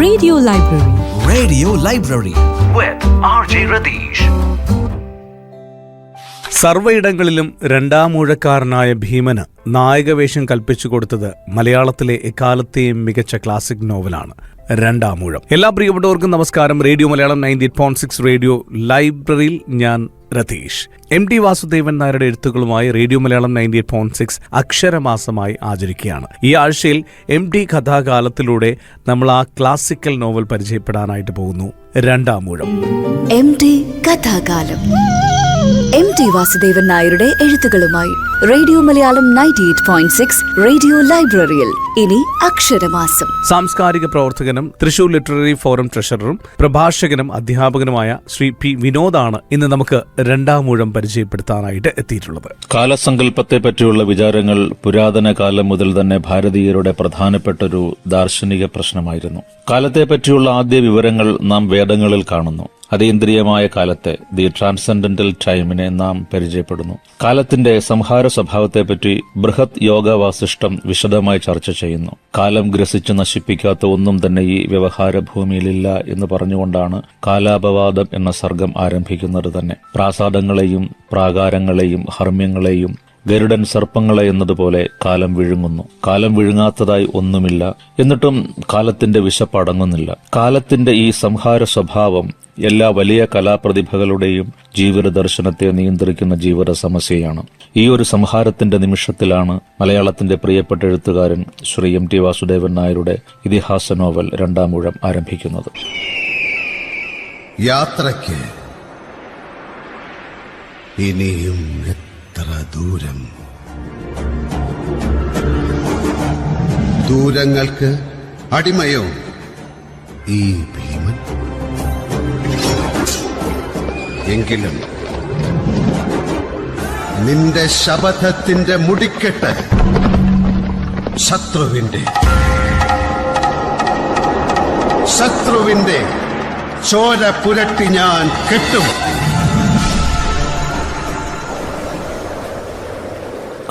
Radio Library. Radio Library with RJ Radish. സർവ്വയിടങ്ങളിലും രണ്ടാമൂഴക്കാരനായ ഭീമന് നായകവേഷം കൽപ്പിച്ചു കൊടുത്തത് മലയാളത്തിലെ എക്കാലത്തെയും മികച്ച ക്ലാസിക് നോവലാണ് രണ്ടാമൂഴം. എല്ലാ പ്രിയപ്പെട്ടവർക്കും നമസ്കാരം. റേഡിയോ മലയാളം 98.6 റേഡിയോ ലൈബ്രറിയിൽ ഞാൻ രതീഷ്. MT വാസുദേവൻ നായരുടെ എഴുത്തുകളുമായി റേഡിയോ മലയാളം 98.6 അക്ഷരമാസമായി ആചരിക്കുകയാണ്. ഈ ആഴ്ചയിൽ MT കഥാകാലത്തിലൂടെ നമ്മൾ ആ ക്ലാസിക്കൽ നോവൽ പരിചയപ്പെടാനായിട്ട് പോകുന്നു. രണ്ടാമൂഴം. MT കഥാകാലം. MT വാസുദേവൻ നായരുടെ എഴുത്തുകളുമായി റേഡിയോ മലയാളം 98.6 റേഡിയോ ലൈബ്രറിയിൽ ഇനി അക്ഷരമാസം. സാംസ്കാരിക പ്രവർത്തകനും തൃശൂർ ലിറ്റററി ഫോറം ട്രഷററും പ്രഭാഷകനും അധ്യാപകനുമായ ശ്രീ P. വിനോദാണ് ഇന്ന് നമുക്ക് രണ്ടാമൂഴം പരിചയപ്പെടുത്താനായിട്ട് എത്തിയിട്ടുള്ളത്. കാലസങ്കല്പത്തെ പറ്റിയുള്ള വിചാരങ്ങൾ പുരാതന കാലം മുതൽ തന്നെ ഭാരതീയരുടെ പ്രധാനപ്പെട്ടൊരു ദാർശനിക പ്രശ്നമായിരുന്നു. കാലത്തെ പറ്റിയുള്ള ആദ്യ വിവരങ്ങൾ നാം വേദങ്ങളിൽ കാണുന്നു. അതീന്ദ്രിയമായ കാലത്തെ, ദി ട്രാൻസെൻഡന്റൽ ടൈമിനെ നാം പരിചയപ്പെടുന്നു. കാലത്തിന്റെ സംഹാര സ്വഭാവത്തെപ്പറ്റി ബൃഹത് യോഗ വാസിഷ്ടം വിശദമായി ചർച്ച ചെയ്യുന്നു. കാലം ഗ്രസിച്ച് നശിപ്പിക്കാത്ത ഒന്നും തന്നെ ഈ വ്യവഹാര ഭൂമിയിലില്ല എന്ന് പറഞ്ഞുകൊണ്ടാണ് കാലാപവാദം എന്ന സർഗം ആരംഭിക്കുന്നത് തന്നെ. പ്രാസാദങ്ങളെയും പ്രാകാരങ്ങളെയും ഹർമ്മ്യങ്ങളെയും ഗരുഡൻ സർപ്പങ്ങളെ എന്നതുപോലെ കാലം വിഴുങ്ങുന്നു. കാലം വിഴുങ്ങാത്തതായി ഒന്നുമില്ല. എന്നിട്ടും കാലത്തിന്റെ വിശപ്പടങ്ങുന്നില്ല. കാലത്തിന്റെ ഈ സംഹാര സ്വഭാവം എല്ലാ വലിയ കലാപ്രതിഭകളുടെയും ജീവിത ദർശനത്തെ നിയന്ത്രിക്കുന്ന ജീവിത സമസ്യയാണ്. ഈ ഒരു സംഹാരത്തിന്റെ നിമിഷത്തിലാണ് മലയാളത്തിന്റെ പ്രിയപ്പെട്ട എഴുത്തുകാരൻ ശ്രീ MT വാസുദേവൻ നായരുടെ ഇതിഹാസ നോവൽ രണ്ടാമൂഴം ആരംഭിക്കുന്നത്. യാത്രയ്ക്ക് ഇനിയും എത്ര ദൂരം, ദൂരങ്ങൾക്ക് അടിമയോ ഈ ഭീമൻ? എങ്കിലും നിന്റെ ശപഥത്തിന്റെ മുടിക്കെട്ട് ശത്രുവിന്റെ ചോര പുരട്ടി ഞാൻ കെട്ടും.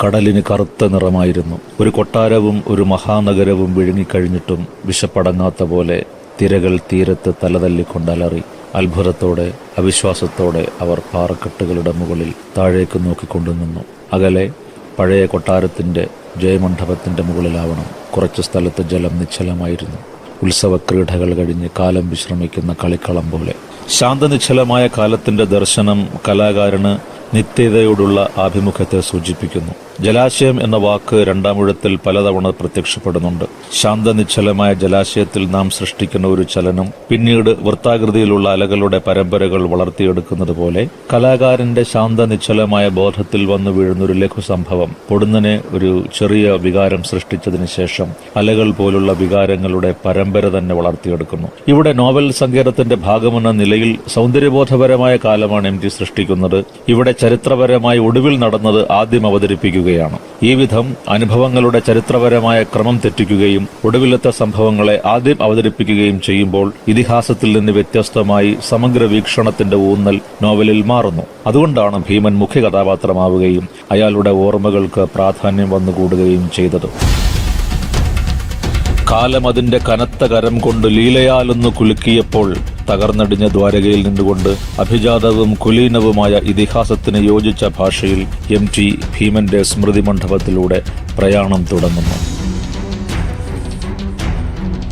കടലിന് കറുത്ത നിറമായിരുന്നു. ഒരു കൊട്ടാരവും ഒരു മഹാനഗരവും വിഴുങ്ങിക്കഴിഞ്ഞിട്ടും വിശപ്പടങ്ങാത്ത പോലെ തിരകൾ തീരത്ത് തലതല്ലിക്കൊണ്ടലറി. അത്ഭുതത്തോടെ അവിശ്വാസത്തോടെ അവർ പാറക്കെട്ടുകളുടെ മുകളിൽ താഴേക്ക് നോക്കിക്കൊണ്ടു നിന്നു. അകലെ പഴയ കൊട്ടാരത്തിന്റെ ജയമണ്ഡപത്തിന്റെ മുകളിലാവണം കുറച്ചു സ്ഥലത്ത് ജലം നിശ്ചലമായിരുന്നു. ഉത്സവക്രീഡകൾ കഴിഞ്ഞ് കാലം വിശ്രമിക്കുന്ന കളിക്കളം പോലെ. ശാന്തനിശ്ചലമായ കാലത്തിന്റെ ദർശനം കലാകാരന് നിത്യതയോടുള്ള ആഭിമുഖ്യത്തെ സൂചിപ്പിക്കുന്നു. ജലാശയം എന്ന വാക്ക് രണ്ടാമൂഴത്തിൽ പലതവണ പ്രത്യക്ഷപ്പെടുന്നുണ്ട്. ശാന്തനിശ്ചലമായ ജലാശയത്തിൽ നാം സൃഷ്ടിക്കുന്ന ഒരു ചലനം പിന്നീട് വൃത്താകൃതിയിലുള്ള അലകളുടെ പരമ്പരകൾ വളർത്തിയെടുക്കുന്നത് പോലെ കലാകാരന്റെ ശാന്തനിശ്ചലമായ ബോധത്തിൽ വന്നു വീഴുന്നൊരു ലഘു സംഭവം പൊടുന്നനെ ഒരു ചെറിയ വികാരം സൃഷ്ടിച്ചതിന് ശേഷം അലകൾ പോലുള്ള വികാരങ്ങളുടെ പരമ്പര തന്നെ വളർത്തിയെടുക്കുന്നു. ഇവിടെ നോവൽ സങ്കേതത്തിന്റെ ഭാഗമെന്ന നിലയിൽ സൗന്ദര്യബോധപരമായ കാലമാണ് MT സൃഷ്ടിക്കുന്നത്. ഇവിടെ ചരിത്രപരമായി ഒടുവിൽ നടന്നത് ആദ്യം അവതരിപ്പിക്കുകയാണ്. ഈ വിധം അനുഭവങ്ങളുടെ ചരിത്രപരമായ ക്രമം തെറ്റിക്കുകയും ഒടുവിലത്തെ സംഭവങ്ങളെ ആദ്യം അവതരിപ്പിക്കുകയും ചെയ്യുമ്പോൾ ഇതിഹാസത്തിൽ നിന്ന് വ്യത്യസ്തമായി സമഗ്ര വീക്ഷണത്തിന്റെ ഊന്നൽ നോവലിൽ മാറുന്നു. അതുകൊണ്ടാണ് ഭീമൻ മുഖ്യ കഥാപാത്രമാവുകയും അയാളുടെ ഓർമ്മകൾക്ക് പ്രാധാന്യം വന്നുകൂടുകയും ചെയ്തത്. കാലം അതിന്റെ കനത്ത കരം കൊണ്ട് ലീലയാലൊന്ന് കുലുക്കിയപ്പോൾ തകർന്നടിഞ്ഞ ദ്വാരകയിൽ നിന്നുകൊണ്ട് അഭിജാതവും കുലീനവുമായ ഇതിഹാസത്തിന് യോജിച്ച ഭാഷയിൽ MT ഭീമന്റെ സ്മൃതി മണ്ഡപത്തിലൂടെ പ്രയാണം തുടങ്ങുന്നു.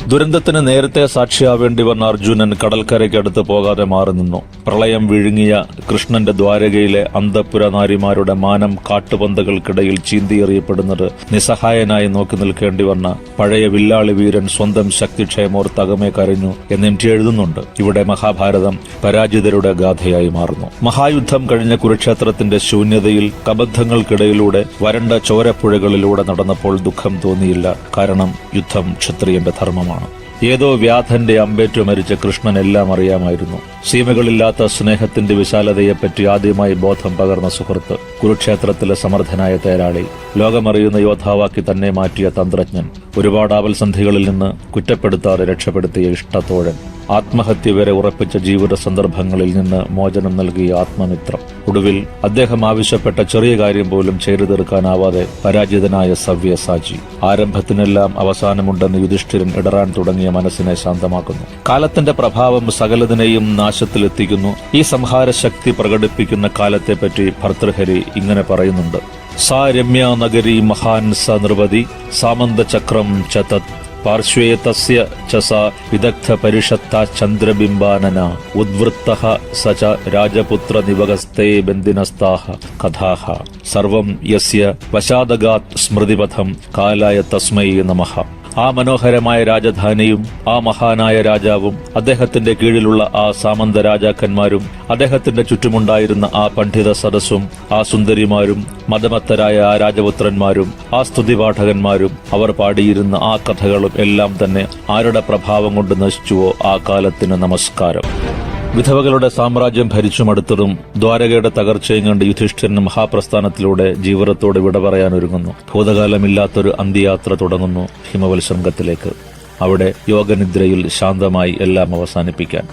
ദുരന്തത്തിന് നേരത്തെ സാക്ഷിയാവേണ്ടി വന്ന അർജുനൻ കടൽക്കരയ്ക്കടുത്ത് പോകാതെ മാറി നിന്നു. പ്രളയം വിഴുങ്ങിയ കൃഷ്ണന്റെ ദ്വാരകയിലെ അന്തഃപുര നാരിമാരുടെ മാനം കാട്ടുപന്തകൾക്കിടയിൽ ചീന്തിയെറിയപ്പെടുന്നത് നിസ്സഹായനായി നോക്കി നിൽക്കേണ്ടി വന്ന പഴയ വില്ലാളി വീരൻ സ്വന്തം ശക്തിക്ഷയമോർ തകമേ കരഞ്ഞു എന്ന് MT എഴുതുന്നുണ്ട്. ഇവിടെ മഹാഭാരതം പരാജിതരുടെ ഗാഥയായി മാറുന്നു. മഹായുദ്ധം കഴിഞ്ഞ കുരുക്ഷേത്രത്തിന്റെ ശൂന്യതയിൽ കബദ്ധങ്ങൾക്കിടയിലൂടെ വരണ്ട ചോരപ്പുഴകളിലൂടെ നടന്നപ്പോൾ ദുഃഖം തോന്നിയില്ല. കാരണം യുദ്ധം ക്ഷത്രിയന്റെ ധർമ്മമാണ്. ഏതോ വ്യാധന്റെ അമ്പേറ്റു മരിച്ച കൃഷ്ണൻ എല്ലാം അറിയാമായിരുന്നു. സീമകളില്ലാത്ത സ്നേഹത്തിന്റെ വിശാലതയെപ്പറ്റി ആദ്യമായി ബോധം പകർന്ന സുഹൃത്ത്, കുരുക്ഷേത്രത്തിലെ സമർത്ഥനായ തേരാളി, ലോകമറിയുന്ന യോദ്ധാവാക്കി തന്നെ മാറ്റിയ തന്ത്രജ്ഞൻ, ഒരുപാട് ആവൽസന്ധികളിൽ നിന്ന് കുറ്റപ്പെടുത്താതെ രക്ഷപ്പെടുത്തിയ ഇഷ്ടത്തോഴൻ, ആത്മഹത്യ വരെ ഉറപ്പിച്ച ജീവിത സന്ദർഭങ്ങളിൽ നിന്ന് മോചനം നൽകിയ ആത്മമിത്രം. ഒടുവിൽ അദ്ദേഹം ആവശ്യപ്പെട്ട ചെറിയ കാര്യം പോലും ചെയ്തു തീർക്കാനാവാതെ പരാജിതനായ സവ്യസാചി. ആരംഭത്തിനെല്ലാം അവസാനമുണ്ടെന്ന് യുധിഷ്ഠിരൻ ഇടറാൻ തുടങ്ങിയ മനസ്സിനെ ശാന്തമാക്കുന്നു. കാലത്തിന്റെ പ്രഭാവം സകലതിനെയും നാശത്തിലെത്തിക്കുന്നു. ഈ സംഹാര ശക്തി പ്രകടിപ്പിക്കുന്ന കാലത്തെപ്പറ്റി ഭർതൃഹരി ഇങ്ങനെ പറയുന്നുണ്ട്: സാ രമ്യ നഗരി മഹാൻ സ നൃപതി സാമന്തചക്രം ച തത് പാർശ്വേ തസ്യ ച സ വിദഗ്ധ പരിഷത്താ ചന്ദ്രബിംബാനന ഉദ്വൃത്തഃ സ ച രാജപുത്ര നിവഗസ്തേ ബന്ദിനസ്താഃ കഥാഃ സർവം യസ്യ വശാദഗാത് സ്മൃതിപഥം കാലായ തസ്മൈ നമഃ. ആ മനോഹരമായ രാജധാനിയും ആ മഹാനായ രാജാവും അദ്ദേഹത്തിന്റെ കീഴിലുള്ള ആ സാമന്ത രാജാക്കന്മാരും അദ്ദേഹത്തിന്റെ ചുറ്റുമുണ്ടായിരുന്ന ആ പണ്ഡിത സദസ്സും ആ സുന്ദരിമാരും മതമത്തരായ ആ രാജപുത്രന്മാരും ആ സ്തുതിപാഠകന്മാരും അവർ പാടിയിരുന്ന ആ കഥകളും എല്ലാം തന്നെ ആരുടെ പ്രഭാവം കൊണ്ട് നശിച്ചുവോ ആ കാലത്തിന് നമസ്കാരം. വിധവകളുടെ സാമ്രാജ്യം ഭരിച്ചുമടുത്തതും ദ്വാരകയുടെ തകർച്ചയും കണ്ട് യുധിഷ്ഠിരൻ മഹാപ്രസ്ഥാനത്തിലൂടെ ജീവിതത്തോട് വിട പറയാനൊരുങ്ങുന്നു. ഭൂതകാലമില്ലാത്തൊരു അന്ത്യയാത്ര തുടങ്ങുന്നു ഹിമവൽ ശൃംഗത്തിലേക്ക്. അവിടെ യോഗനിദ്രയിൽ ശാന്തമായി എല്ലാം അവസാനിപ്പിക്കാൻ.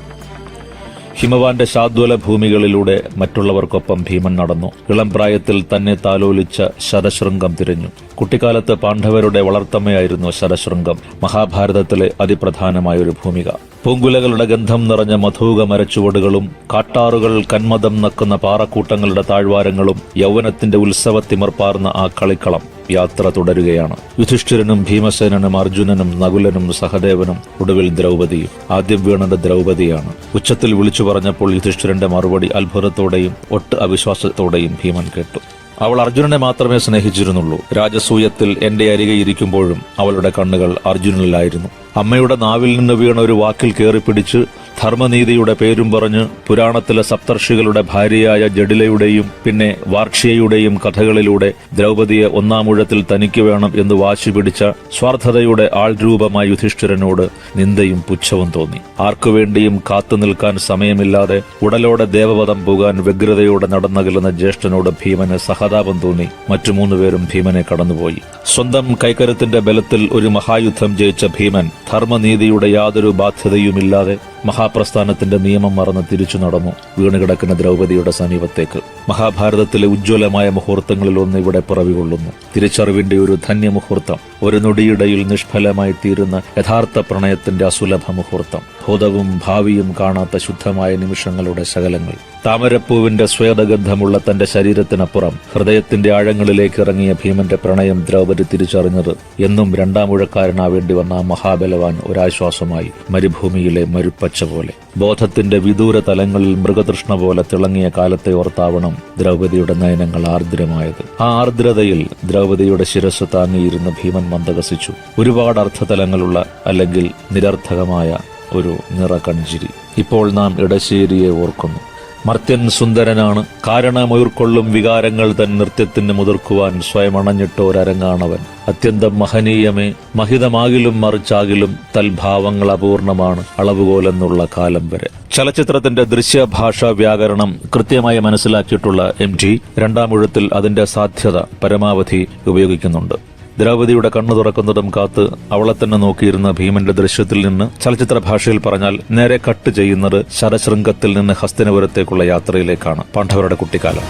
ഹിമവാന്റെ ശാദ്വല ഭൂമികളിലൂടെ മറ്റുള്ളവർക്കൊപ്പം ഭീമൻ നടന്നു. ഇളം പ്രായത്തിൽ തന്നെ താലോലിച്ച ശതശൃംഗം തിരഞ്ഞു. കുട്ടിക്കാലത്ത് പാണ്ഡവരുടെ വളർത്തമ്മയായിരുന്നു ശതശൃംഗം. മഹാഭാരതത്തിലെ അതിപ്രധാനമായൊരു ഭൂമിക. പൂങ്കുലകളുടെ ഗന്ധം നിറഞ്ഞ മധൂക മരച്ചുവടുകളും കാട്ടാറുകൾ കന്മദം നക്കുന്ന പാറക്കൂട്ടങ്ങളുടെ താഴ്വാരങ്ങളും യൗവനത്തിന്റെ ഉത്സവത്തിമർപ്പാർന്ന ആ കളിക്കളം. യാത്ര തുടരുകയാണ്. യുധിഷ്ഠിരനും ഭീമസേനനും അർജുനനും നകുലനും സഹദേവനും ഒടുവിൽ ദ്രൗപദിയും. ആദ്യം വീണത് ദ്രൗപദിയാണ്. ഉച്ചത്തിൽ വിളിച്ചു പറഞ്ഞപ്പോൾ യുധിഷ്ഠിരന്റെ മറുപടി അത്ഭുതത്തോടെയും ഒട്ട് അവിശ്വാസത്തോടെയും ഭീമൻ കേട്ടു. അവൾ അർജുനനെ മാത്രമേ സ്നേഹിച്ചിരുന്നുള്ളൂ. രാജസൂയത്തിൽ എന്റെ അരികെ ഇരിക്കുമ്പോഴും അവളുടെ കണ്ണുകൾ അർജുനനിലായിരുന്നു. അമ്മയുടെ നാവിൽ നിന്ന് വീണ ഒരു വാക്കിൽ കയറിപ്പിടിച്ച് ധർമ്മനീതിയുടെ പേരും പറഞ്ഞ് പുരാണത്തിലെ സപ്തർഷികളുടെ ഭാര്യയായ ജഡിലയുടെയും പിന്നെ വാർക്ഷ്യയുടെയും കഥകളിലൂടെ ദ്രൗപദിയെ ഒന്നാമൂഴത്തിൽ തനിക്ക് വേണം എന്ന് വാശി പിടിച്ച സ്വാർത്ഥതയുടെ ആൾരൂപമായ യുധിഷ്ഠിരനോട് നിന്ദയും പുച്ഛവും തോന്നി. ആർക്കുവേണ്ടിയും കാത്തുനിൽക്കാൻ സമയമില്ലാതെ ഉടലോടെ ദേവവധം പോകാൻ വ്യഗ്രതയോടെ നടന്നകലുന്ന ജ്യേഷ്ഠനോട് ഭീമന് സഹതാപം തോന്നി. മറ്റു 3 പേരും ഭീമനെ കടന്നുപോയി. സ്വന്തം കൈക്കരുത്തിന്റെ ബലത്തിൽ ഒരു മഹായുദ്ധം ജയിച്ച ഭീമൻ ധർമ്മനീതിയുടെ യാതൊരു ബാധ്യതയുമില്ലാതെ മഹാപ്രസ്ഥാനത്തിന്റെ നിയമം മറന്ന് തിരിച്ചു നടന്നു വീണുകിടക്കുന്ന ദ്രൗപദിയുടെ സമീപത്തേക്ക്. മഹാഭാരതത്തിലെ ഉജ്ജ്വലമായ മുഹൂർത്തങ്ങളിൽ ഒന്ന് ഇവിടെ പിറവികൊള്ളുന്നു. തിരിച്ചറിവിന്റെ ഒരു ധന്യമുഹൂർത്തം. ഒരു നൊടിയിടയിൽ നിഷ്ഫലമായി തീരുന്ന യഥാർത്ഥ പ്രണയത്തിന്റെ അസുലഭ മുഹൂർത്തം. ഭൂതവും ഭാവിയും കാണാത്ത ശുദ്ധമായ നിമിഷങ്ങളുടെ ശകലങ്ങൾ. താമരപ്പൂവിന്റെ സ്വേദഗന്ധമുള്ള തന്റെ ശരീരത്തിനപ്പുറം ഹൃദയത്തിന്റെ ആഴങ്ങളിലേക്ക് ഇറങ്ങിയ ഭീമന്റെ പ്രണയം ദ്രൗപദി തിരിച്ചറിഞ്ഞത് എന്നും 2ാം ഊഴക്കാരനാവേണ്ടി വന്ന ആ മഹാബലവാൻ ഒരാശ്വാസമായി മരുഭൂമിയിലെ മരുപ്പച്ച പോലെ. ബോധത്തിന്റെ വിദൂര തലങ്ങളിൽ മൃഗതൃഷ്ണ പോലെ തിളങ്ങിയ കാലത്തെ ഓർത്താവണം ദ്രൗപദിയുടെ നയനങ്ങൾ ആർദ്രമായത്. ആ ആർദ്രതയിൽ ദ്രൗപദിയുടെ ശിരസ് താങ്ങിയിരുന്ന ഭീമൻ മന്ദഹസിച്ചു. ഒരുപാട് അർത്ഥതലങ്ങളുള്ള അല്ലെങ്കിൽ നിരർത്ഥകമായ ഒരു നിറകൺജിരി. ഇപ്പോൾ നാം ഇടശ്ശേരിയെ ഓർക്കുന്നു. മർത്യൻ സുന്ദരനാണ്. കാരണമുയർക്കൊള്ളും വികാരങ്ങൾ തൻ നൃത്യത്തിന് മുതിർക്കുവാൻ സ്വയം അണഞ്ഞിട്ടോരരങ്ങാണവൻ. അത്യന്തം മഹനീയമേ, മഹിതമാകിലും മറിച്ചാകിലും തൽഭാവങ്ങൾ അപൂർണമാണ് അളവുകോലെന്നുള്ള കാലം വരെ. ചലച്ചിത്രത്തിന്റെ ദൃശ്യഭാഷാ വ്യാകരണം കൃത്യമായി മനസ്സിലാക്കിയിട്ടുള്ള MT 2ാം ഊഴത്തിൽ അതിന്റെ സാധ്യത പരമാവധി ഉപയോഗിക്കുന്നുണ്ട്. ദ്രൗപദിയുടെ കണ്ണു തുറക്കുന്നതും കാത്ത് അവളെ തന്നെ നോക്കിയിരുന്ന ഭീമന്റെ ദൃശ്യത്തിൽ നിന്ന് ചലച്ചിത്ര ഭാഷയിൽ പറഞ്ഞാൽ നേരെ കട്ട് ചെയ്യുന്നത് ശതശൃംഗത്തിൽ നിന്ന് ഹസ്തിനപുരത്തേക്കുള്ള യാത്രയിലേക്കാണ്. പാണ്ഡവരുടെ കുട്ടിക്കാലം.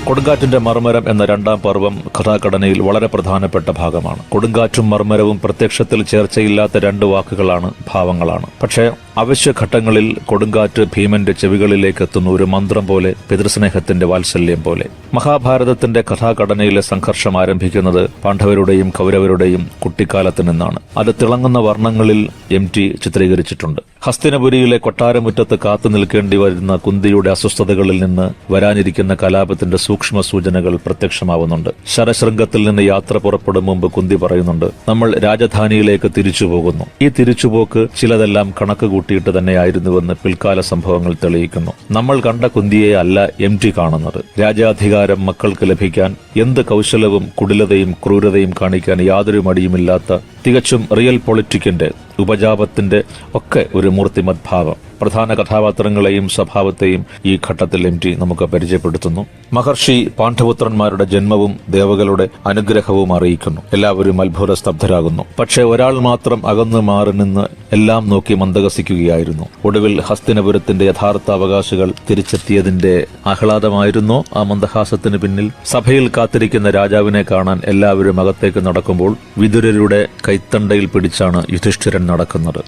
കൊടുങ്കാറ്റിന്റെ മർമ്മരം എന്ന 2ാം പർവ്വം കഥാഘടനയിൽ വളരെ പ്രധാനപ്പെട്ട ഭാഗമാണ്. കൊടുങ്കാറ്റും മർമ്മരവും പ്രത്യക്ഷത്തിൽ ചേർച്ചയില്ലാത്ത 2 വാക്കുകളാണ്, ഭാവങ്ങളാണ്. പക്ഷേ അവശ്യഘട്ടങ്ങളിൽ കൊടുങ്കാറ്റ് ഭീമന്റെ ചെവികളിലേക്ക് എത്തുന്ന ഒരു മന്ത്രം പോലെ, പിതൃസ്നേഹത്തിന്റെ വാത്സല്യം പോലെ. മഹാഭാരതത്തിന്റെ കഥാഘടനയിലെ സംഘർഷം ആരംഭിക്കുന്നത് പാണ്ഡവരുടെയും കൗരവരുടെയും കുട്ടിക്കാലത്ത് നിന്നാണ്. അത് തിളങ്ങുന്ന വർണ്ണങ്ങളിൽ MT ചിത്രീകരിച്ചിട്ടുണ്ട്. ഹസ്തിനപുരിയിലെ കൊട്ടാരമുറ്റത്ത് കാത്തു നിൽക്കേണ്ടി വരുന്ന കുന്തിയുടെ അസ്വസ്ഥതകളിൽ നിന്ന് വരാനിരിക്കുന്ന കലാപത്തിന്റെ സൂക്ഷ്മ സൂചനകൾ പ്രത്യക്ഷമാവുന്നുണ്ട്. ശരശൃംഗത്തിൽ നിന്ന് യാത്ര പുറപ്പെടും മുമ്പ് കുന്തി പറയുന്നുണ്ട്, നമ്മൾ രാജധാനിയിലേക്ക് തിരിച്ചു പോകുന്നു. ഈ തിരിച്ചുപോക്ക് ചിലതെല്ലാം കണക്ക് കൂട്ടിയിട്ട് തന്നെയായിരുന്നുവെന്ന് പിൽക്കാല സംഭവങ്ങൾ തെളിയിക്കുന്നു. നമ്മൾ കണ്ട കുന്തിയെ അല്ല MT കാണുന്നത്. രാജാധികാരം മക്കൾക്ക് ലഭിക്കാൻ എന്ത് കൗശലവും കുടിലതയും ക്രൂരതയും കാണിക്കാൻ യാതൊരു മടിയുമില്ലാത്ത തികച്ചും റിയൽ പൊളിറ്റിക്കിന്റെ ഉപജാപത്തിന്റെ ഒക്കെ ഒരു മൂർത്തിമത് ഭാവം. പ്രധാന കഥാപാത്രങ്ങളെയും സ്വഭാവത്തെയും ഈ ഘട്ടത്തിൽ MT നമുക്ക് പരിചയപ്പെടുത്തുന്നു. മഹർഷി പാണ്ഡവപുത്രന്മാരുടെ ജന്മവും ദേവകളുടെ അനുഗ്രഹവും അറിയിക്കുന്നു. എല്ലാവരും അത്ഭുത സ്തബ്ധരാകുന്നു. പക്ഷേ ഒരാൾ മാത്രം അകന്നു മാറി നിന്ന് എല്ലാം നോക്കി മന്ദഹസിക്കുകയായിരുന്നു. ഒടുവിൽ ഹസ്തിനപുരത്തിന്റെ യഥാർത്ഥ അവകാശികൾ തിരിച്ചെത്തിയതിന്റെ ആഹ്ലാദമായിരുന്നോ ആ മന്ദഹാസത്തിന് പിന്നിൽ? സഭയിൽ കാത്തിരിക്കുന്ന രാജാവിനെ കാണാൻ എല്ലാവരും അകത്തേക്ക് നടക്കുമ്പോൾ വിതുരരുടെ കൈത്തണ്ടയിൽ പിടിച്ചാണ് യുധിഷ്ഠിരൻ നടക്കുന്നത്.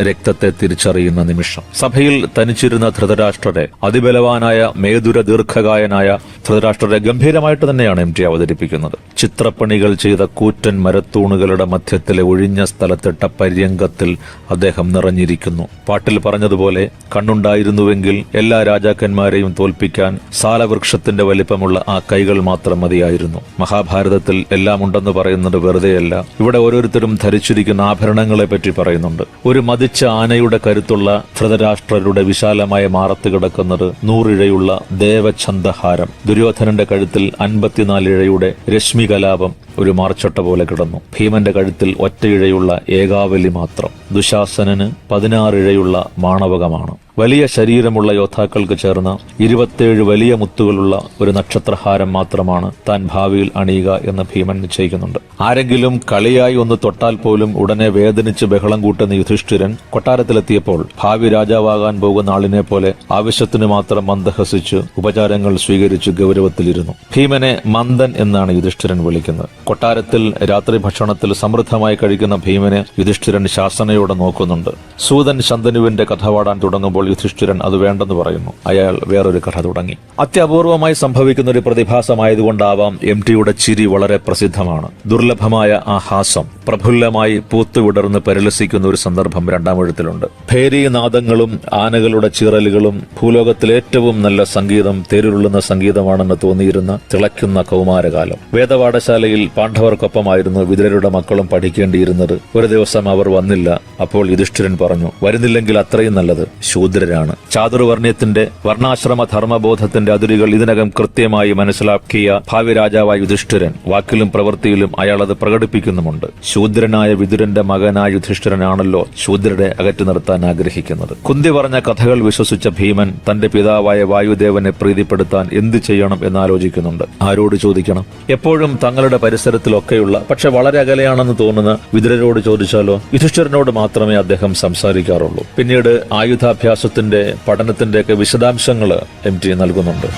രക്തത്തെ തിരിച്ചറിയുന്ന നിമിഷം. സഭയിൽ തനിച്ചിരുന്ന ധൃതരാഷ്ട്രരെ, അതിബലവാനായ മേധുര ദീർഘകായനായ ധൃതരാഷ്ട്രരെ ഗംഭീരമായിട്ട് തന്നെയാണ് MT അവതരിപ്പിക്കുന്നത്. ചിത്രപ്പണികൾ ചെയ്ത കൂറ്റൻ മരത്തൂണുകളുടെ മധ്യത്തിലെ ഒഴിഞ്ഞ സ്ഥലത്തിട്ട പര്യങ്കത്തിൽ അദ്ദേഹം നിറഞ്ഞിരിക്കുന്നു. പാട്ടിൽ പറഞ്ഞതുപോലെ കണ്ണുണ്ടായിരുന്നുവെങ്കിൽ എല്ലാ രാജാക്കന്മാരെയും തോൽപ്പിക്കാൻ സാലവൃക്ഷത്തിന്റെ വലിപ്പമുള്ള ആ കൈകൾ മാത്രം മതിയായിരുന്നു. മഹാഭാരതത്തിൽ എല്ലാം ഉണ്ടെന്ന് പറയുന്നത് വെറുതെയല്ല. ഇവിടെ ഓരോരുത്തരും ധരിച്ചിരിക്കുന്ന ആഭരണങ്ങളെ പറ്റി പറയുന്നുണ്ട്. ഒരു മതിച്ച ആനയുടെ കരുത്തുള്ള ധൃതരാഷ്ട്രരുടെ വിശാലമായ മാറത്ത് കിടക്കുന്നത് 100 ഇഴയുള്ള ദേവഛന്ദഹാരം. ദുര്യോധനന്റെ കഴുത്തിൽ 54 ഇഴയുടെ രശ്മികലാപം ഒരു മാർച്ചൊട്ട പോലെ കിടന്നു. ഭീമന്റെ കഴുത്തിൽ ഒറ്റയിഴയുള്ള ഏകാവലി മാത്രം. ദുശാസനന് 16 ഇഴയുള്ള മാണവകമാണ്. വലിയ ശരീരമുള്ള യോദ്ധാക്കൾക്ക് ചേർന്ന 27 വലിയ മുത്തുകളുള്ള ഒരു നക്ഷത്രഹാരം മാത്രമാണ് താൻ ഭാവിയിൽ അണിയുക എന്ന് ഭീമൻ നിശ്ചയിക്കുന്നുണ്ട്. ആരെങ്കിലും കളിയായി ഒന്ന് തൊട്ടാൽ പോലും ഉടനെ വേദനിച്ച് ബഹളം കൂട്ടുന്ന യുധിഷ്ഠിരൻ കൊട്ടാരത്തിലെത്തിയപ്പോൾ ഭാവി രാജാവാകാൻ പോകുന്ന ആളിനെ പോലെ ആവശ്യത്തിന് മാത്രം മന്ദഹസിച്ച് ഉപചാരങ്ങൾ സ്വീകരിച്ച് ഗൗരവത്തിലിരുന്നു. ഭീമനെ മന്ദൻ എന്നാണ് യുധിഷ്ഠിരൻ വിളിക്കുന്നത്. കൊട്ടാരത്തിൽ രാത്രി ഭക്ഷണത്തിൽ സമൃദ്ധമായി കഴിക്കുന്ന ഭീമനെ യുധിഷ്ഠിരൻ ശാസനയോടെ നോക്കുന്നുണ്ട്. സൂതൻ ശന്തനുവിന്റെ കഥ പാടാൻ തുടങ്ങുമ്പോൾ യുധിഷ്ഠിരൻ അത് വേണ്ടെന്ന് പറയുന്നു. അയാൾ വേറൊരു കഥ തുടങ്ങി. അത്യപൂർവമായി സംഭവിക്കുന്ന ഒരു പ്രതിഭാസമായതുകൊണ്ടാവാം MTയുടെ ചിരി വളരെ പ്രസിദ്ധമാണ്. ദുർലഭമായ ആ ഹാസം പ്രഫുല്ലമായി പൂത്തുവിടർന്ന് പരിലസിക്കുന്ന ഒരു സന്ദർഭം രണ്ടാം എഴുത്തിലുണ്ട്. ഭേരീനാദങ്ങളും ആനകളുടെ ചീറലുകളും ഭൂലോകത്തിലെ ഏറ്റവും നല്ല സംഗീതം, തേരുരുള്ളുന്ന സംഗീതമാണെന്ന് തോന്നിയിരുന്ന തിളയ്ക്കുന്ന കൗമാരകാലം. വേദപാഠശാലയിൽ പാണ്ഡവർക്കൊപ്പമായിരുന്നു വിതുരരുടെ മക്കളും പഠിക്കേണ്ടിയിരുന്നത്. ഒരു ദിവസം അവർ വന്നില്ല. അപ്പോൾ യുധിഷ്ഠിരൻ പറഞ്ഞു, വരുന്നില്ലെങ്കിൽ അത്രയും നല്ലത്, ശൂദ്രരാണ്. ചാതുർവർണ്ണ്യത്തിന്റെ വർണ്ണാശ്രമ ധർമ്മബോധത്തിന്റെ അതിരുകൾ ഇതിനകം കൃത്യമായി മനസ്സിലാക്കിയ ഭാവി രാജാവായ യുധിഷ്ഠിരൻ വാക്കിലും പ്രവൃത്തിയിലും അയാൾ അത് പ്രകടിപ്പിക്കുന്നുമുണ്ട്. ശൂദ്രനായ വിതുരന്റെ മകനായ യുധിഷ്ഠിരനാണല്ലോ ശൂദ്രരെ അകറ്റി നിർത്താൻ ആഗ്രഹിക്കുന്നത്. കുന്തി പറഞ്ഞ കഥകൾ വിശ്വസിച്ച ഭീമൻ തന്റെ പിതാവായ വായുദേവനെ പ്രീതിപ്പെടുത്താൻ എന്ത് ചെയ്യണം എന്നാലോചിക്കുന്നുണ്ട്. ആരോട് ചോദിക്കണം? എപ്പോഴും തങ്ങളുടെ പരിസരത്തിലൊക്കെയുള്ള പക്ഷെ വളരെ അകലെയാണെന്ന് തോന്നുന്ന വിതുരരോട് ചോദിച്ചാലോ? യുധിഷ്ഠിരനോട് മാത്രമേ അദ്ദേഹം സംസാരിക്കാറുള്ളൂ. പിന്നീട് ആയുധാഭ്യാസത്തിന്റെ പഠനത്തിന്റെയൊക്കെ വിശദാംശങ്ങൾ MT നൽകുന്നുണ്ട്.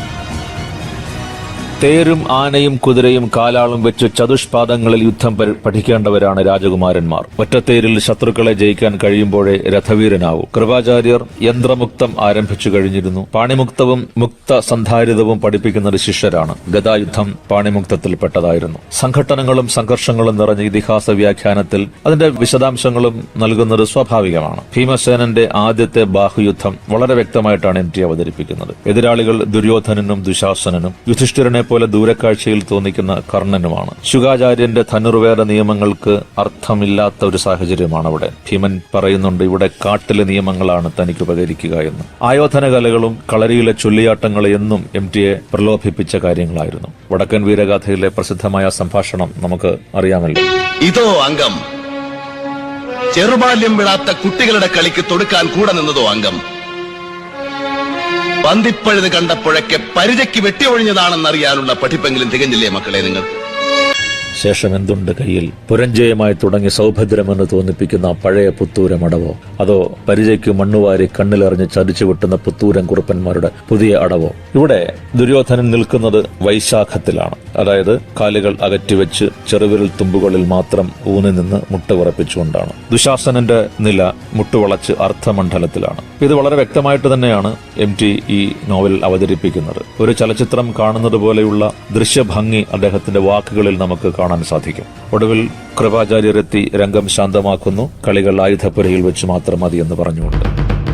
തേരും ആനയും കുതിരയും കാലാളും വെച്ച് ചതുഷ്പാദങ്ങളിൽ യുദ്ധം പഠിക്കേണ്ടവരാണ് രാജകുമാരന്മാർ. ഒറ്റത്തേരിൽ ശത്രുക്കളെ ജയിക്കാൻ കഴിയുമ്പോഴേ രഥവീരനാവൂ. കൃപാചാര്യർ യന്ത്രമുക്തം ആരംഭിച്ചു കഴിഞ്ഞിരുന്നു. പാണിമുക്തവും മുക്ത സന്ധാരിതവും പഠിപ്പിക്കുന്നത് ശിഷ്യരാണ്. ഗദായുദ്ധം പാണിമുക്തത്തിൽപ്പെട്ടതായിരുന്നു. സംഘട്ടനങ്ങളും സംഘർഷങ്ങളും നിറഞ്ഞ ഇതിഹാസ വ്യാഖ്യാനത്തിൽ അതിന്റെ വിശദാംശങ്ങളും നൽകുന്നത് സ്വാഭാവികമാണ്. ഭീമസേനന്റെ ആദ്യത്തെ ബാഹുയുദ്ധം വളരെ വ്യക്തമായിട്ടാണ് MT അവതരിപ്പിക്കുന്നത്. എതിരാളികൾ ദുര്യോധനനും ദുശാസനനും യുധിഷ്ഠിരനെ പോലെ ദൂരക്കാഴ്ചയിൽ തോന്നിക്കുന്ന കർണനുമാണ്. ശുകാചാര്യന്റെ ധനുർവേദ നിയമങ്ങൾക്ക് അർത്ഥമില്ലാത്ത ഒരു സാഹചര്യമാണ് അവിടെ. ഭീമൻ പറയുന്നുണ്ട്, ഇവിടെ കാട്ടിലെ നിയമങ്ങളാണ് തനിക്ക് ഉപകരിക്കുക എന്ന്. ആയോധന കലകളും കളരിയിലെ ചൊല്ലിയാട്ടങ്ങൾ എന്നും MTയെ പ്രലോഭിപ്പിച്ച കാര്യങ്ങളായിരുന്നു. വടക്കൻ വീരഗാഥയിലെ പ്രസിദ്ധമായ സംഭാഷണം നമുക്ക് അറിയാമല്ലോ. ഇതോ അംഗം, ചെറുബാല്യം വിടാത്ത കുട്ടികളുടെ കളിക്ക് തൊടുക്കാൻ കൂടെ നിന്നതോ അംഗം, പന്തിപ്പഴുത് കണ്ടപ്പോഴൊക്കെ പരിചയ്ക്ക് വെട്ടിയൊഴിഞ്ഞതാണെന്നറിയാനുള്ള പഠിപ്പെങ്കിലും തികഞ്ഞില്ലേ മക്കളെ നിങ്ങൾ? ശേഷം എന്തുണ്ട് കയ്യിൽ? പുരഞ്ജയമായി തുടങ്ങി സൗഭദ്രമെന്ന് തോന്നിപ്പിക്കുന്ന പഴയ പുത്തൂരം അടവോ, അതോ പരിചയ്ക്ക് മണ്ണുവാരി കണ്ണിലെറിഞ്ഞ് ചതിച്ചു വിട്ടുന്ന പുത്തൂരൻ കുറുപ്പന്മാരുടെ പുതിയ അടവോ? ഇവിടെ ദുര്യോധനൻ നിൽക്കുന്നത് വൈശാഖത്തിലാണ്. അതായത് കാലുകൾ അകറ്റിവെച്ച് ചെറുവിരൽ തുമ്പുകളിൽ മാത്രം ഊന്നി നിന്ന് മുട്ടുവിറപ്പിച്ചുകൊണ്ടാണ്. ദുശാസനന്റെ നില മുട്ടുവളച്ച് അർത്ഥമണ്ഡലത്തിലാണ്. ഇത് വളരെ വ്യക്തമായിട്ട് തന്നെയാണ് MT ഈ നോവൽ അവതരിപ്പിക്കുന്നത്. ഒരു ചലച്ചിത്രം കാണുന്നത് പോലെയുള്ള ദൃശ്യഭംഗി അദ്ദേഹത്തിന്റെ വാക്കുകളിൽ നമുക്ക് കാണാൻ സാധിക്കും. ഒടുവിൽ കൃപാചാര്യരെത്തി രംഗം ശാന്തമാക്കുന്നു. കളികൾ ആയുധപ്പുരയിൽ വെച്ച് മാത്രം മതിയെന്ന് പറഞ്ഞുകൊണ്ട്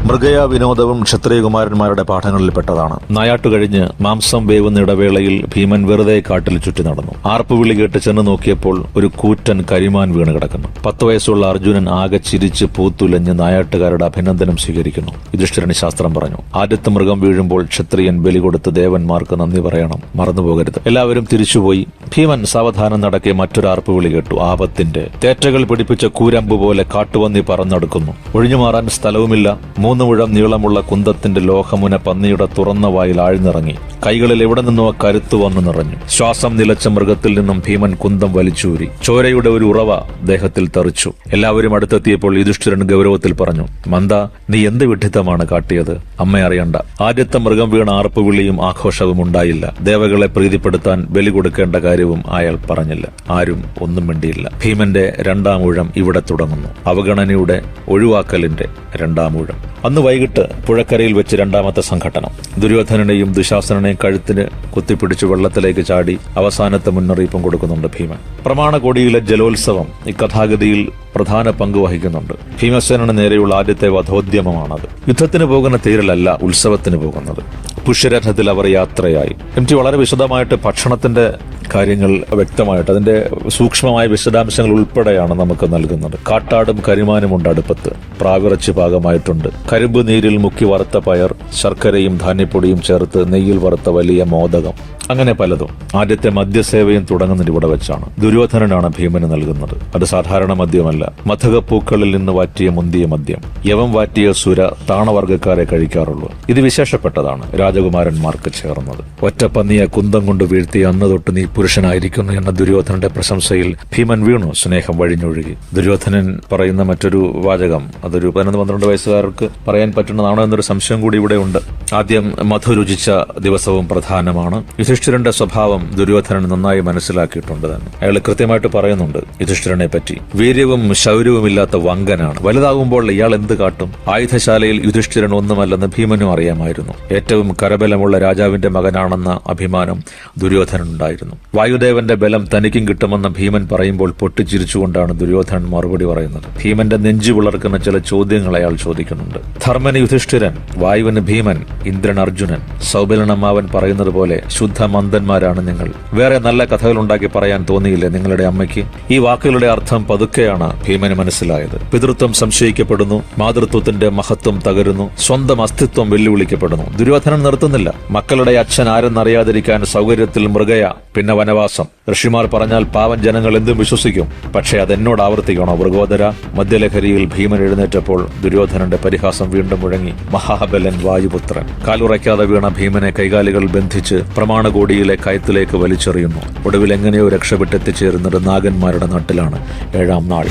മൃഗയ വിനോദവും ക്ഷത്രിയകുമാരന്മാരുടെ പാഠങ്ങളിൽപ്പെട്ടതാണ്. നായാട്ടു കഴിഞ്ഞ് മാംസം വേവുന്ന ഇടവേളയിൽ ഭീമൻ വെറുതെ കാട്ടിൽ ചുറ്റി നടന്നു. ആർപ്പുവിളി കേട്ട് ചെന്ന് നോക്കിയപ്പോൾ ഒരു കൂറ്റൻ കരിമാൻ വീണ് കിടക്കുന്നു. 10 വയസ്സുള്ള അർജുനൻ ആകെ ചിരിച്ച് പൂത്തുലഞ്ഞ് നായാട്ടുകാരുടെ അഭിനന്ദനം സ്വീകരിക്കുന്നു. യുധിഷ്ഠിരൻ ശാസ്ത്രം പറഞ്ഞു. ആദ്യത്തെ മൃഗം വീഴുമ്പോൾ ക്ഷത്രിയൻ ബലി കൊടുത്ത് ദേവന്മാർക്ക് നന്ദി പറയണം, മറന്നുപോകരുത്. എല്ലാവരും തിരിച്ചുപോയി. ഭീമൻ സാവധാനം നടക്കെ മറ്റൊരു ആർപ്പുവിളി കേട്ടു. ആപത്തിന്റെ തേറ്റകൾ പിടിപ്പിച്ച കൂരമ്പ് പോലെ കാട്ടുപന്നി പറന്നെടുക്കുന്നു. ഒഴിഞ്ഞുമാറാൻ സ്ഥലവുമില്ല. 3 മുഴം നീളമുള്ള കുന്തത്തിന്റെ ലോഹമുന പന്നിയുടെ തുറന്ന വായിൽ ആഴ്ന്നിറങ്ങി. കൈകളിൽ എവിടെ നിന്നോ കരുത്തു വന്നു നിറഞ്ഞു. ശ്വാസം നിലച്ച മൃഗത്തിൽ നിന്നും ഭീമൻ കുന്തം വലിച്ചൂരി. ചോരയുടെ ഒരു ഉറവ ദേഹത്തിൽ തെറിച്ചു. എല്ലാവരും അടുത്തെത്തിയപ്പോൾ യുധിഷ്ഠിരൻ ഗൗരവത്തിൽ പറഞ്ഞു, മന്ദ, നീ എന്ത് വിഡ്ഢിത്തമാണ് കാട്ടിയത്? അമ്മ അറിയണ്ട. ആദ്യത്തെ മൃഗം വീണ ആർപ്പുവിളിയും ആഘോഷവും ഉണ്ടായില്ല. ദേവകളെ പ്രീതിപ്പെടുത്താൻ ബലി കൊടുക്കേണ്ട കാര്യവും അയാൾ പറഞ്ഞില്ല. ആരും ഒന്നും മിണ്ടിയില്ല. ഭീമന്റെ 2ാം ഊഴം ഇവിടെ തുടങ്ങുന്നു. അവഗണനയുടെ ഒഴിവാക്കലിന്റെ 2ാം ഊഴം. അന്ന് വൈകിട്ട് പുഴക്കരയിൽ വെച്ച് 2ാമത്തെ സംഘട്ടനം. ദുര്യോധനനെയും ദുശാസനെയും കഴുത്തിന് കുത്തിപ്പിടിച്ച് വെള്ളത്തിലേക്ക് ചാടി അവസാനത്തെ മുന്നറിയിപ്പും കൊടുക്കുന്നുണ്ട് ഭീമൻ. പ്രമാണകോടിയിലെ ജലോത്സവം ഈ കഥാഗതിയിൽ പ്രധാന പങ്ക് വഹിക്കുന്നുണ്ട്. ഭീമസേനന് നേരെയുള്ള ആദ്യത്തെ വധോദ്യമമാണത്. യുദ്ധത്തിന് പോകുന്ന തേരിലല്ല ഉത്സവത്തിന് പോകുന്നത്. പുഷ്യരഥത്തിൽ അവർ യാത്രയായി. MT വളരെ വിശദമായിട്ട് ഭക്ഷണത്തിന്റെ കാര്യങ്ങൾ വ്യക്തമായിട്ട് അതിന്റെ സൂക്ഷ്മമായ വിശദാംശങ്ങൾ ഉൾപ്പെടെയാണ് നമുക്ക് നൽകുന്നത്. കാട്ടാടും കരിമാനും ഉണ്ട് അടുപ്പത്ത്. പ്രാവിറച്ചി പാകമായിട്ടുണ്ട്. കരിമ്പ് നീരിൽ മുക്കി വറുത്ത പയർ, ശർക്കരയും ധാന്യപ്പൊടിയും ചേർത്ത് നെയ്യിൽ വറുത്ത വലിയ മോദകം, അങ്ങനെ പലതും. ആദ്യത്തെ മദ്യസേവയും തുടങ്ങുന്നത് ഇവിടെ വെച്ചാണ്. ദുര്യോധനനാണ് ഭീമന് നൽകുന്നത്. അത് സാധാരണ മദ്യമല്ല. മധുകപ്പൂക്കളിൽ നിന്ന് വാറ്റിയ മുന്തിയ മദ്യം. യവം വാറ്റിയ സുര താണവർഗക്കാരെ കഴിക്കാറുള്ളൂ. ഇത് വിശേഷപ്പെട്ടതാണ് രാജകുമാരന്മാർക്ക് ചേർന്നത്. ഒറ്റപ്പന്നിയെ കുന്തം കൊണ്ട് വീഴ്ത്തി അന്ന് തൊട്ട് നീ പുരുഷനായിരിക്കുന്നു എന്ന ദുര്യോധനന്റെ പ്രശംസയിൽ ഭീമൻ വീണു. സ്നേഹം വഴിഞ്ഞൊഴുകി. ദുര്യോധനൻ പറയുന്ന മറ്റൊരു വാചകം, അതൊരു 11-12 വയസ്സുകാർക്ക് പറയാൻ പറ്റുന്നതാണോ എന്നൊരു സംശയം കൂടി ഇവിടെ ഉണ്ട്. ആദ്യം മധു രുചിച്ച ദിവസവും പ്രധാനമാണ്. യുധിഷ്ഠിരന്റെ സ്വഭാവം ദുര്യോധനൻ നന്നായി മനസ്സിലാക്കിയിട്ടുണ്ട് തന്നെ. അയാൾ കൃത്യമായിട്ട് പറയുന്നുണ്ട് യുധിഷ്ഠിരനെ പറ്റി. വീര്യവും ശൗര്യവുമില്ലാത്ത വങ്കനാണ്. വലുതാകുമ്പോൾ ഇയാൾ എന്ത് കാട്ടും? ആയുധശാലയിൽ യുധിഷ്ഠിരൻ ഒന്നുമല്ലെന്ന് ഭീമനും അറിയാമായിരുന്നു. ഏറ്റവും കരബലമുള്ള രാജാവിന്റെ മകനാണെന്ന അഭിമാനം ദുര്യോധനനുണ്ടായിരുന്നു. വായുദേവന്റെ ബലം തനിക്കും കിട്ടുമെന്ന് ഭീമൻ പറയുമ്പോൾ പൊട്ടിച്ചിരിച്ചുകൊണ്ടാണ് ദുര്യോധനൻ മറുപടി പറയുന്നത്. ഭീമന്റെ നെഞ്ചു വിളർക്കുന്ന ചില ചോദ്യങ്ങൾ അയാൾ ചോദിക്കുന്നുണ്ട്. ധർമ്മന് യുധിഷ്ഠിരൻ, വായുവിന് ഭീമൻ, ഇന്ദ്രൻ അർജുനൻ, സൗബലനമ്മാവൻ പറയുന്നത് പോലെ ശുദ്ധ മന്ദന്മാരാണ് നിങ്ങൾ. വേറെ നല്ല കഥകൾ ഉണ്ടാക്കി പറയാൻ തോന്നിയില്ലേ നിങ്ങളുടെ അമ്മയ്ക്ക്? ഈ വാക്കുകളുടെ അർത്ഥം പതുക്കെയാണ് ഭീമന് മനസ്സിലായത്. പിതൃത്വം സംശയിക്കപ്പെടുന്നു. മാതൃത്വത്തിന്റെ മഹത്വം തകരുന്നു. സ്വന്തം അസ്തിത്വം വെല്ലുവിളിക്കപ്പെടുന്നു. ദുര്യോധനൻ നിർത്തുന്നില്ല. മക്കളുടെ അച്ഛൻ ആരെന്നറിയാതിരിക്കാൻ സൗകര്യത്തിൽ മൃഗയ, പിന്നെ വനവാസം. ഋഷിമാർ പറഞ്ഞാൽ പാവൻ ജനങ്ങൾ എന്തും വിശ്വസിക്കും. പക്ഷേ അതെന്നോട് ആവർത്തിക്കണോ വൃഗോദര? മദ്യലഹരിയിൽ ഭീമൻ എഴുന്നേറ്റപ്പോൾ ദുര്യോധനന്റെ പരിഹാസം വീണ്ടും മുഴങ്ങി. മഹാബലൻ വായുപുത്രൻ. കാലുറയ്ക്കാതെ വീണ ഭീമനെ കൈകാലുകൾ ബന്ധിച്ച് പ്രമാണകോടിയിലെ കയത്തിലേക്ക് വലിച്ചെറിയുന്നു. ഒടുവിൽ എങ്ങനെയോ രക്ഷപ്പെട്ടെത്തിച്ചേരുന്നത് നാഗന്മാരുടെ നാട്ടിലാണ്. 7ാം നാൾ.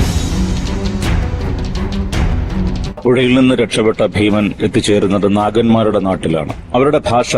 പുഴയിൽ നിന്ന് രക്ഷപ്പെട്ട ഭീമൻ എത്തിച്ചേരുന്നത് നാഗന്മാരുടെ നാട്ടിലാണ്. അവരുടെ ഭാഷ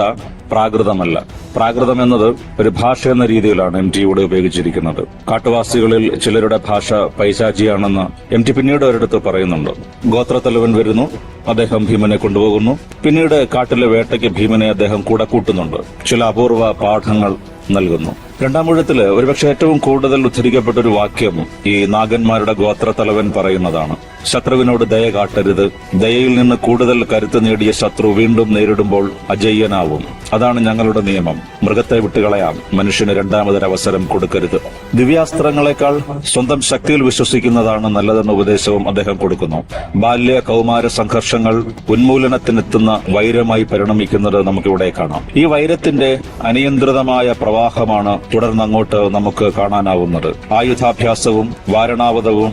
പ്രാകൃതമല്ല. പ്രാകൃതം എന്നത് ഒരു ഭാഷ എന്ന രീതിയിലാണ് MT ഇവിടെ ഉപയോഗിച്ചിരിക്കുന്നത്. കാട്ടുവാസികളിൽ ചിലരുടെ ഭാഷ പൈശാചിയാണെന്ന് MT പിന്നീട് ഒരിടത്ത് പറയുന്നുണ്ട്. ഗോത്രത്തലവൻ വരുന്നു. അദ്ദേഹം ഭീമനെ കൊണ്ടുപോകുന്നു. പിന്നീട് കാട്ടിലെ വേട്ടയ്ക്ക് ഭീമനെ അദ്ദേഹം കൂടെ കൂട്ടുന്നുണ്ട്. ചില അപൂർവ പാഠങ്ങൾ നൽകുന്നു. 2ാം ഊഴത്തില് ഒരുപക്ഷെ ഏറ്റവും കൂടുതൽ ഉദ്ധരിക്കപ്പെട്ട ഒരു വാക്യം ഈ നാഗന്മാരുടെ ഗോത്രത്തലവൻ പറയുന്നതാണ്. ശത്രുവിനോട് ദയ കാട്ടരുത്. ദയയിൽ നിന്ന് കൂടുതൽ കരുത്ത് നേടിയ ശത്രു വീണ്ടും നേരിടുമ്പോൾ അജയ്യനാവും. അതാണ് ഞങ്ങളുടെ നിയമം. മൃഗത്തെ വിട്ടുകളയാം. മനുഷ്യന് 2ാമതൊരവസരം കൊടുക്കരുത്. ദിവ്യാസ്ത്രങ്ങളെക്കാൾ സ്വന്തം ശക്തിയിൽ വിശ്വസിക്കുന്നതാണ് നല്ലതെന്ന ഉപദേശവും അദ്ദേഹം കൊടുക്കുന്നു. ബാല്യ കൗമാര സംഘർഷങ്ങൾ ഉന്മൂലനത്തിനെത്തുന്ന വൈരമായി പരിണമിക്കുന്നത് നമുക്കിവിടെ കാണാം. ഈ വൈരത്തിന്റെ അനിയന്ത്രിതമായ പ്രവാഹമാണ് തുടർന്നങ്ങോട്ട് നമുക്ക് കാണാനാവുന്നത്. ആയുധാഭ്യാസവും വാരണാവതവും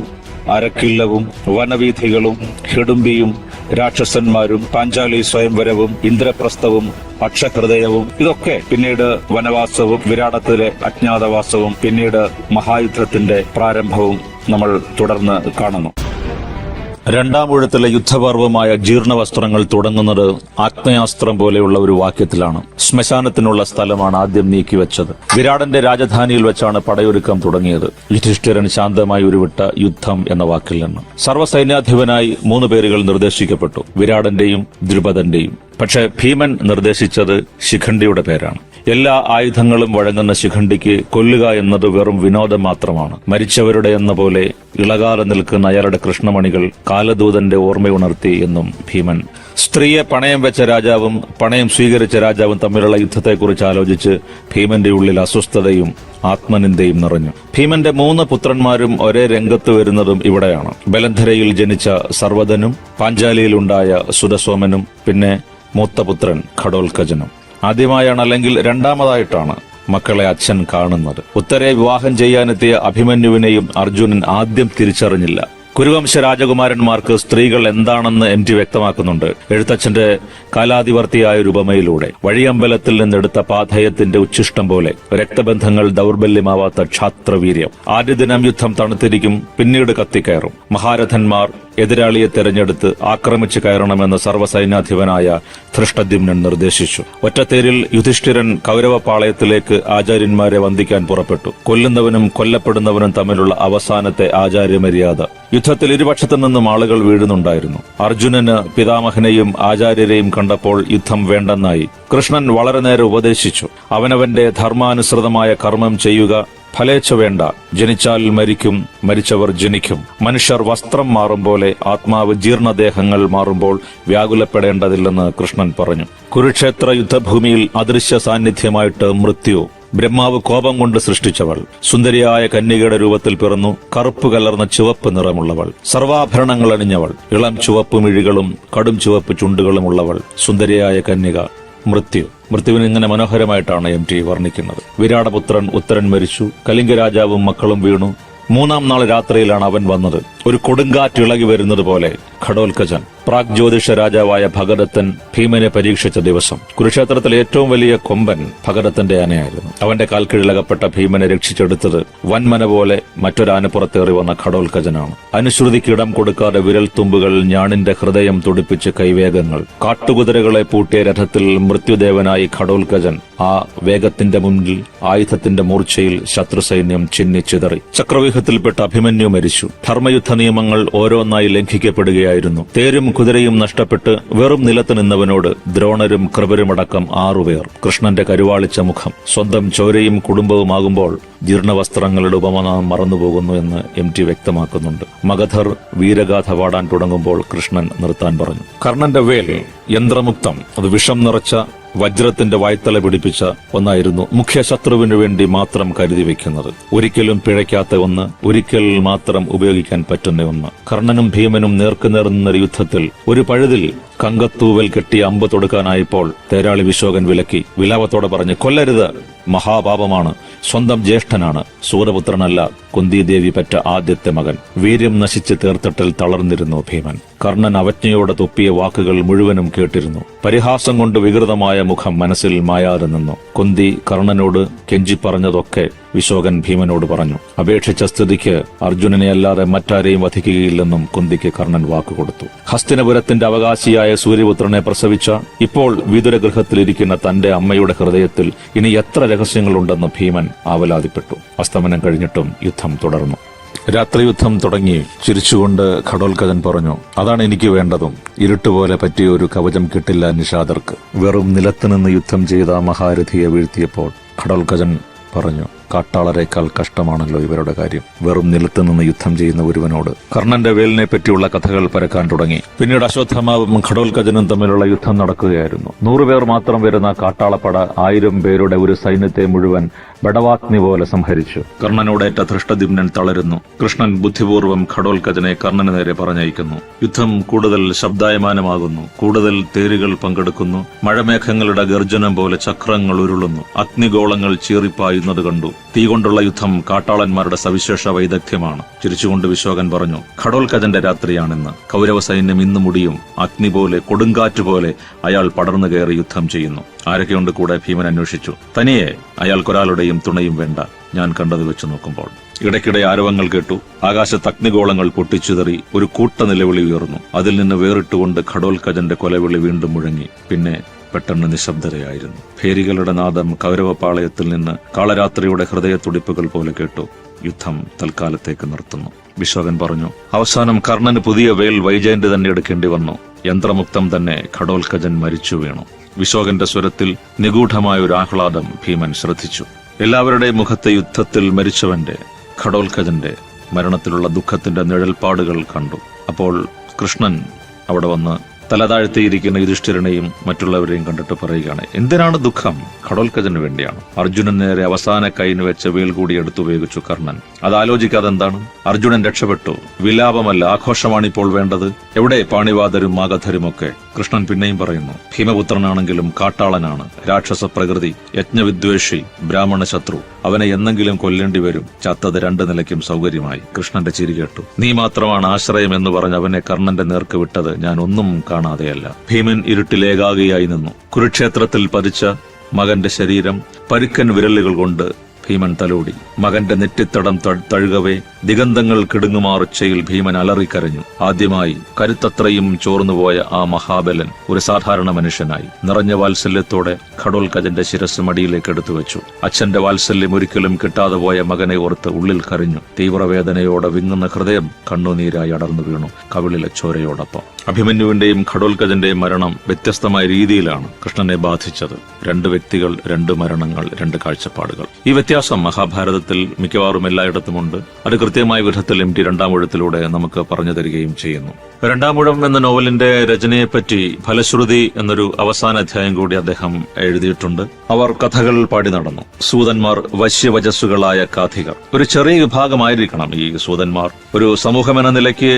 അരക്കില്ലവും വനവീഥികളും ഹിഡുംബിയും രാക്ഷസന്മാരും പാഞ്ചാലി സ്വയംവരവും ഇന്ദ്രപ്രസ്ഥവും അക്ഷഹൃദയവും ഇതൊക്കെ പിന്നീട് വനവാസവും വിരാടത്തിലെ അജ്ഞാതവാസവും പിന്നീട് മഹായുദ്ധത്തിന്റെ പ്രാരംഭവും നമ്മൾ തുടർന്ന് കാണുന്നു. 2ാം ഊഴത്തിലെ യുദ്ധപർവമായ ജീർണവസ്ത്രങ്ങൾ തുടങ്ങുന്നത് ആഗ്നേയാസ്ത്രം പോലെയുള്ള ഒരു വാക്യത്തിലാണ്. ശ്മശാനത്തിനുള്ള സ്ഥലമാണ് ആദ്യം നീക്കിവെച്ചത്. വിരാടന്റെ രാജധാനിയിൽ വെച്ചാണ് പടയൊരുക്കം തുടങ്ങിയത്. യുധിഷ്ഠിരൻ ശാന്തമായി ഉരുവിട്ട യുദ്ധം എന്ന വാക്കിൽ നിന്ന് സർവ്വസൈന്യാധിപനായി 3 പേരുകൾ നിർദ്ദേശിക്കപ്പെട്ടു. വിരാടന്റെയും ദ്രുപദന്റെയും. പക്ഷെ ഭീമൻ നിർദ്ദേശിച്ചത് ശിഖണ്ഡിയുടെ പേരാണ്. എല്ലാ ആയുധങ്ങളും വഴങ്ങുന്ന ശിഖണ്ഡിക്ക് കൊല്ലുക എന്നത് വെറും വിനോദം മാത്രമാണ്. മരിച്ചവരുടെ എന്ന പോലെ ഇളകാതെ നിൽക്കുന്ന അയാളുടെ കൃഷ്ണമണികൾ കാലദൂതന്റെ ഓർമ്മയുണർത്തി എന്നും ഭീമൻ സ്ത്രീയെ പണയം വെച്ച രാജാവും പണയം സ്വീകരിച്ച രാജാവും തമ്മിലുള്ള യുദ്ധത്തെക്കുറിച്ച് ആലോചിച്ച് ഭീമന്റെ ഉള്ളിൽ അസ്വസ്ഥതയും ആത്മനിന്ദയും നിറഞ്ഞു. ഭീമന്റെ 3 പുത്രന്മാരും ഒരേ രംഗത്ത് വരുന്നതും ഇവിടെയാണ്. ബലന്ധരയിൽ ജനിച്ച സർവ്വതനും, പാഞ്ചാലിയിലുണ്ടായ സുരസോമനും, പിന്നെ മൂത്ത പുത്രൻ ഘടോൽക്കജനും. ആദ്യമായാണ്, അല്ലെങ്കിൽ രണ്ടാമതായിട്ടാണ്, മക്കളെ അച്ഛൻ കാണുന്നത്. ഉത്തരെ വിവാഹം ചെയ്യാനെത്തിയ അഭിമന്യുവിനെയും അർജുനൻ ആദ്യം തിരിച്ചറിഞ്ഞില്ല. കുരുവംശ രാജകുമാരന്മാർക്ക് സ്ത്രീകൾ എന്താണെന്ന് MT വ്യക്തമാക്കുന്നുണ്ട് എഴുത്തച്ഛന്റെ കാലാതിവർത്തിയായ ഒരു ഉപമയിലൂടെ. വഴിയമ്പലത്തിൽ നിന്നെടുത്ത പാഥേയത്തിന്റെ ഉച്ഛിഷ്ടം പോലെ രക്തബന്ധങ്ങൾ ദൗർബല്യമാവാത്ത ക്ഷാത്രവീര്യം. ആദ്യ ദിനം യുദ്ധം തണുത്തിരിക്കും, പിന്നീട് കത്തിക്കയറും. മഹാരഥന്മാർ എതിരാളിയെ തെരഞ്ഞെടുത്ത് ആക്രമിച്ചു കയറണമെന്ന് സർവ്വസൈന്യാധിപനായ ധൃഷ്ടദ്യുമ്നൻ നിർദ്ദേശിച്ചു. ഒറ്റത്തേരിൽ യുധിഷ്ഠിരൻ കൗരവപാളയത്തിലേക്ക് ആചാര്യന്മാരെ വന്ദിക്കാൻ പുറപ്പെട്ടു. കൊല്ലുന്നവനും കൊല്ലപ്പെടുന്നവനും തമ്മിലുള്ള അവസാനത്തെ ആചാര്യമര്യാദ. യുദ്ധത്തിൽ ഇരുപക്ഷത്തു നിന്നും ആളുകൾ വീഴുന്നുണ്ടായിരുന്നു. അർജുനന് പിതാമഹനെയും ആചാര്യരെയും കണ്ടപ്പോൾ യുദ്ധം വേണ്ടെന്നായി. കൃഷ്ണൻ വളരെ നേരം ഉപദേശിച്ചു. അവനവന്റെ ധർമാനുസൃതമായ കർമ്മം ചെയ്യുക, ഫലേച്ഛ വേണ്ട. ജനിച്ചാൽ മരിക്കും, മരിച്ചവർ ജനിക്കും. മനുഷ്യർ വസ്ത്രം മാറും പോലെ ആത്മാവ് ജീർണദേഹങ്ങൾ മാറുമ്പോൾ വ്യാകുലപ്പെടേണ്ടതില്ലെന്ന് കൃഷ്ണൻ പറഞ്ഞു. കുരുക്ഷേത്ര യുദ്ധഭൂമിയിൽ അദൃശ്യ സാന്നിധ്യമായിട്ട് മൃത്യു. ബ്രഹ്മാവ് കോപം കൊണ്ട് സൃഷ്ടിച്ചവൾ. സുന്ദരിയായ കന്യകയുടെ രൂപത്തിൽ പിറന്നു. കറുപ്പ് കലർന്ന ചുവപ്പ് നിറമുള്ളവൾ. സർവാഭരണങ്ങൾ അണിഞ്ഞവൾ. ഇളം ചുവപ്പ് മിഴികളും കടും ചുവപ്പ് ചുണ്ടുകളും ഉള്ളവൾ. സുന്ദരിയായ കന്യക മൃത്യു. മൃത്യുവിന് ഇങ്ങനെ മനോഹരമായിട്ടാണ് MT വർണ്ണിക്കുന്നത്. വിരാടപുത്രൻ ഉത്തരൻ മരിച്ചു. കലിംഗ രാജാവും മക്കളും വീണു. 3-ാം നാൾ രാത്രിയിലാണ് അവൻ വന്നത്. ഒരു കൊടുങ്കാറ്റ് ഇളകി വരുന്നത് പോലെ ഘടോൽക്കജൻ. പ്രാഗ്ജ്യോതിഷ രാജാവായ ഭഗദത്തൻ ഭീമനെ പരീക്ഷിച്ച ദിവസം. കുരുക്ഷേത്രത്തിലെ ഏറ്റവും വലിയ കൊമ്പൻ ഭഗദത്തന്റെ ആനയായിരുന്നു. അവന്റെ കാൽക്കീഴിലകപ്പെട്ട ഭീമനെ രക്ഷിച്ചെടുത്തത് വൻമന പോലെ മറ്റൊരാന പുറത്തേറി വന്ന ഘടോൽക്കജനാണ്. അനുശ്രുതിക്ക് ഇടം കൊടുക്കാതെ വിരൽ തുമ്പുകൾ ഞാണിന്റെ ഹൃദയം തുടിപ്പിച്ച് കൈവേഗങ്ങൾ. കാട്ടുകുതിരകളെ പൂട്ടിയ രഥത്തിൽ മൃത്യുദേവനായി ഘടോൽക്കജൻ. ആ വേഗത്തിന്റെ മുന്നിൽ ആയുധത്തിന്റെ മൂർച്ചയിൽ ശത്രുസൈന്യം ചിന്നിച്ചിതറി. ചക്രവ്യൂഹത്തിൽപ്പെട്ട അഭിമന്യു മരിച്ചു. ധർമ്മയുദ്ധ നിയമങ്ങൾ ഓരോന്നായി ലംഘിക്കപ്പെടുകയായിരുന്നു. തേരും കുതിരയും നഷ്ടപ്പെട്ട് വെറും നിലത്ത് നിന്നവനോട് ദ്രോണരും കൃപരുമടക്കം 6 പേർ. കൃഷ്ണന്റെ കരുവാളിച്ച മുഖം, സ്വന്തം ചോരയും കുടുംബവുമാകുമ്പോൾ ജീർണവസ്ത്രങ്ങളുടെ ഉപമ മറന്നുപോകുന്നു എന്ന് MT വ്യക്തമാക്കുന്നുണ്ട്. മഗധർ വീരഗാഥ പാടാൻ തുടങ്ങുമ്പോൾ കൃഷ്ണൻ നിർത്താൻ പറഞ്ഞു. കർണന്റെ വേൽ യന്ത്രമുക്തം, അത് വിഷം നിറച്ച വജ്രത്തിന്റെ വായ്ത്തല പിടിപ്പിച്ച ഒന്നായിരുന്നു. മുഖ്യ ശത്രുവിനു വേണ്ടി മാത്രം കരുതി വെക്കുന്നത്. ഒരിക്കലും പിഴയ്ക്കാത്ത ഒന്ന്, ഒരിക്കൽ മാത്രം ഉപയോഗിക്കാൻ പറ്റുന്ന ഒന്ന്. കർണനും ഭീമനും നേർക്കുനേർ നിന്നൊരു യുദ്ധത്തിൽ ഒരു പഴുതിൽ കങ്കത്തൂവൽ കെട്ടി അമ്പ് തൊടുക്കാനായപ്പോൾ തേരാളി വിശോകൻ വിലക്കി. വിലാപത്തോടെ പറഞ്ഞ്, കൊല്ലരുത്, മഹാപാപമാണ്. സ്വന്തം ജ്യേഷ്ഠനാണ്, സൂരപുത്രനല്ല, കുന്തിദേവി പെറ്റ ആദ്യത്തെ മകൻ. വീര്യം നശിച്ച് തീർത്തിട്ടിൽ തളർന്നിരുന്നു ഭീമൻ. കർണൻ അവജ്ഞയോടെ തുപ്പിയ വാക്കുകൾ മുഴുവനും കേട്ടിരുന്നു. പരിഹാസം കൊണ്ട് വികൃതമായ മുഖം മനസ്സിൽ മായാതെ നിന്നു. കുന്തി കർണനോട് കെഞ്ചിപ്പറഞ്ഞതൊക്കെ വിശോകൻ ഭീമനോട് പറഞ്ഞു. അപേക്ഷിച്ച സ്ഥിതിക്ക് അർജുനനെ അല്ലാതെ മറ്റാരെയും വധിക്കുകയില്ലെന്നും കുന്തിക്ക് കർണൻ വാക്കുകൊടുത്തു. ഹസ്തിനപുരത്തിന്റെ അവകാശിയായ സൂര്യപുത്രനെ പ്രസവിച്ച ഇപ്പോൾ വിദുരഗൃഹത്തിലിരിക്കുന്ന തന്റെ അമ്മയുടെ ഹൃദയത്തിൽ ഇനി എത്ര രഹസ്യങ്ങളുണ്ടെന്ന് ഭീമൻ ആവലാതിപ്പെട്ടു. അസ്തമനം കഴിഞ്ഞിട്ടും യുദ്ധം തുടർന്നു. രാത്രി യുദ്ധം തുടങ്ങി. ചിരിച്ചുകൊണ്ട് ഘടോൽക്കജൻ പറഞ്ഞു, അതാണ് എനിക്ക് വേണ്ടതും. ഇരുട്ടുപോലെ പറ്റിയ ഒരു കവചം കിട്ടില്ല നിഷാദർക്ക്. വെറും നിലത്തുനിന്ന് യുദ്ധം ചെയ്ത മഹാരഥിയെ വീഴ്ത്തിയപ്പോൾ ഘടോൽക്കജൻ പറഞ്ഞു, കാട്ടാളരേക്കാൾ കഷ്ടമാണല്ലോ ഇവരുടെ കാര്യം. വെറും നിലത്ത് നിന്ന് യുദ്ധം ചെയ്യുന്ന ഒരുവനോട്. കർണന്റെ വേലിനെ പറ്റിയുള്ള കഥകൾ പരക്കാൻ തുടങ്ങി. പിന്നീട് അശ്വത്ഥമാവും ഘടോൽക്കജനും തമ്മിലുള്ള യുദ്ധം നടക്കുകയായിരുന്നു. 100 പേർ മാത്രം വരുന്ന കാട്ടാളപ്പട 1000 പേരുടെ ഒരു സൈന്യത്തെ മുഴുവൻ ബടവാഗ്നി പോലെ സംഹരിച്ചു. കർണനോടേറ്റ ധൃഷ്ടദ്യുമ്നൻ തളരുന്നു. കൃഷ്ണൻ ബുദ്ധിപൂർവ്വം ഘടോൽക്കജനെ കർണന് നേരെ പറഞ്ഞയക്കുന്നു. യുദ്ധം കൂടുതൽ ശബ്ദായമാനമാകുന്നു. കൂടുതൽ തേരുകൾ പങ്കെടുക്കുന്നു. മഴമേഘങ്ങളുടെ ഗർജനം പോലെ ചക്രങ്ങൾ ഉരുളുന്നു. അഗ്നിഗോളങ്ങൾ ചീറിപ്പായുന്നത് കണ്ടു. തീ കൊണ്ടുള്ള യുദ്ധം കാട്ടാളന്മാരുടെ സവിശേഷ വൈദഗ്ധ്യമാണ്. ചിരിച്ചുകൊണ്ട് വിശോകൻ പറഞ്ഞു, ഘടോൽക്കജന്റെ രാത്രിയാണിന്ന്. കൗരവ സൈന്യം ഇന്ന് മുടിയും. അഗ്നി പോലെ, കൊടുങ്കാറ്റുപോലെ അയാൾ പടർന്നു കയറി യുദ്ധം ചെയ്യുന്നു. ആരൊക്കെയുണ്ട് കൂടെ? ഭീമൻ അന്വേഷിച്ചു. തനിയെ. അയാൾക്കൊരാളുടെയും തുണയും വേണ്ട, ഞാൻ കണ്ടത് വെച്ച് നോക്കുമ്പോൾ. ഇടയ്ക്കിടെ ആരവങ്ങൾ കേട്ടു. ആകാശത്ത് അഗ്നിഗോളങ്ങൾ പൊട്ടിച്ചിതറി. ഒരു കൂട്ട നിലവിളി ഉയർന്നു. അതിൽ നിന്ന് വേറിട്ടുകൊണ്ട് ഘടോൽക്കജന്റെ കൊലവിളി വീണ്ടും മുഴങ്ങി. പിന്നെ പെട്ടെന്ന് നിശബ്ദതയായിരുന്നു. ഭേരികളുടെ നാദം കൗരവപാളയത്തിൽ നിന്ന് കാളരാത്രിയുടെ ഹൃദയത്തുടിപ്പുകൾ പോലെ കേട്ടു. യുദ്ധം തൽക്കാലത്തേക്ക് നിർത്തുന്നു. വിശോകൻ പറഞ്ഞു, അവസാനം കർണന് പുതിയ വേൽ വൈജയന്റ് തന്നെ എടുക്കേണ്ടി വന്നു. യന്ത്രമുക്തം തന്നെ ഘടോൽക്കജൻ മരിച്ചു വീണു. വിശോകന്റെ സ്വരത്തിൽ നിഗൂഢമായ ഒരു ആഹ്ലാദം ഭീമൻ ശ്രദ്ധിച്ചു. എല്ലാവരുടെയും മുഖത്തെ യുദ്ധത്തിൽ മരിച്ചവന്റെ, ഘടോൽക്കജന്റെ മരണത്തിലുള്ള ദുഃഖത്തിന്റെ നിഴൽപ്പാടുകൾ കണ്ടു. അപ്പോൾ കൃഷ്ണൻ അവിടെ വന്ന് തലതാഴ്ത്തിയിരിക്കുന്ന യുധിഷ്ഠിരനെയും മറ്റുള്ളവരെയും കണ്ടിട്ട് പറയുകയാണ്, എന്തിനാണ് ദുഃഖം? ഘടോൽക്കജന് വേണ്ടിയാണ്. അർജുനൻ നേരെ അവസാന കൈന് വെച്ച വേൽ കൂടി എടുത്തുപയോഗിച്ചു കർണൻ. അത് ആലോചിക്കാതെ എന്താണ്? അർജുനൻ രക്ഷപ്പെട്ടു. വിലാപമല്ല, ആഘോഷമാണിപ്പോൾ വേണ്ടത്. എവിടെ പാണിവാദരും മാഗധരുമൊക്കെ? കൃഷ്ണൻ പിന്നെയും പറയുന്നു, ഭീമപുത്രനാണെങ്കിലും കാട്ടാളനാണ്, രാക്ഷസ പ്രകൃതി, യജ്ഞവിദ്വേഷി, ബ്രാഹ്മണ ശത്രു. അവനെ എന്നെങ്കിലും കൊല്ലേണ്ടി വരും. ചത്തത് 2 നിലയ്ക്കും സൗകര്യമായി. കൃഷ്ണന്റെ ചിരി കേട്ടു. നീ മാത്രമാണ് ആശ്രയം എന്ന് പറഞ്ഞ് അവനെ കർണന്റെ നേർക്ക് വിട്ടത് ഞാൻ ഒന്നും കാണാതെയല്ല. ഭീമൻ ഇരുട്ടിലേകാകിയായി നിന്നു. കുരുക്ഷേത്രത്തിൽ പതിച്ച മകന്റെ ശരീരം പരുക്കൻ വിരലുകൾ കൊണ്ട് ഭീമൻ തലോടി. മകന്റെ നെറ്റിത്തടം തഴുകവേ ദിഗന്ധങ്ങൾ കിടുങ്ങുമാറുച്ചയിൽ ഭീമൻ അലറിക്കരഞ്ഞു. ആദ്യമായി കരുത്തത്രയും ചോർന്നുപോയ ആ മഹാബലൻ ഒരു സാധാരണ മനുഷ്യനായി. നിറഞ്ഞ വാത്സല്യത്തോടെ ഘടോൽക്കജന്റെ ശിരസ് മടിയിലേക്ക് എടുത്തു വെച്ചു. അച്ഛന്റെ വാത്സല്യം ഒരിക്കലും കിട്ടാതെ പോയ മകനെ ഓർത്ത് ഉള്ളിൽ കരഞ്ഞു. തീവ്രവേദനയോടെ വിങ്ങുന്ന ഹൃദയം കണ്ണുനീരായി അടർന്നു വീണു, കവിളിലെ ചോരയോടൊപ്പം. അഭിമന്യുവിന്റെയും ഘടോൽക്കജന്റെയും മരണം വ്യത്യസ്തമായ രീതിയിലാണ് കൃഷ്ണനെ ബാധിച്ചത്. 2 വ്യക്തികൾ, 2 മരണങ്ങൾ, 2 കാഴ്ചപ്പാടുകൾ. ഈ വ്യത്യാസം മഹാഭാരതത്തിൽ മിക്കവാറും എല്ലായിടത്തുമുണ്ട്. അത് കൃത്യമായ വിധത്തിൽ MT രണ്ടാം ഊഴത്തിലൂടെ നമുക്ക് പറഞ്ഞു തരികയും ചെയ്യുന്നു. രണ്ടാം ഊഴം എന്ന നോവലിന്റെ രചനയെപ്പറ്റി ഫലശ്രുതി എന്നൊരു അവസാന അധ്യായം കൂടി അദ്ദേഹം എഴുതിയിട്ടുണ്ട്. അവർ കഥകൾ പാടി നടന്നു. സൂതന്മാർ വശ്യവചസ്സുകളായ കാഥികർ. ഒരു ചെറിയ വിഭാഗമായിരിക്കണം ഈ സൂതന്മാർ. ഒരു സമൂഹമെന്ന നിലയ്ക്ക്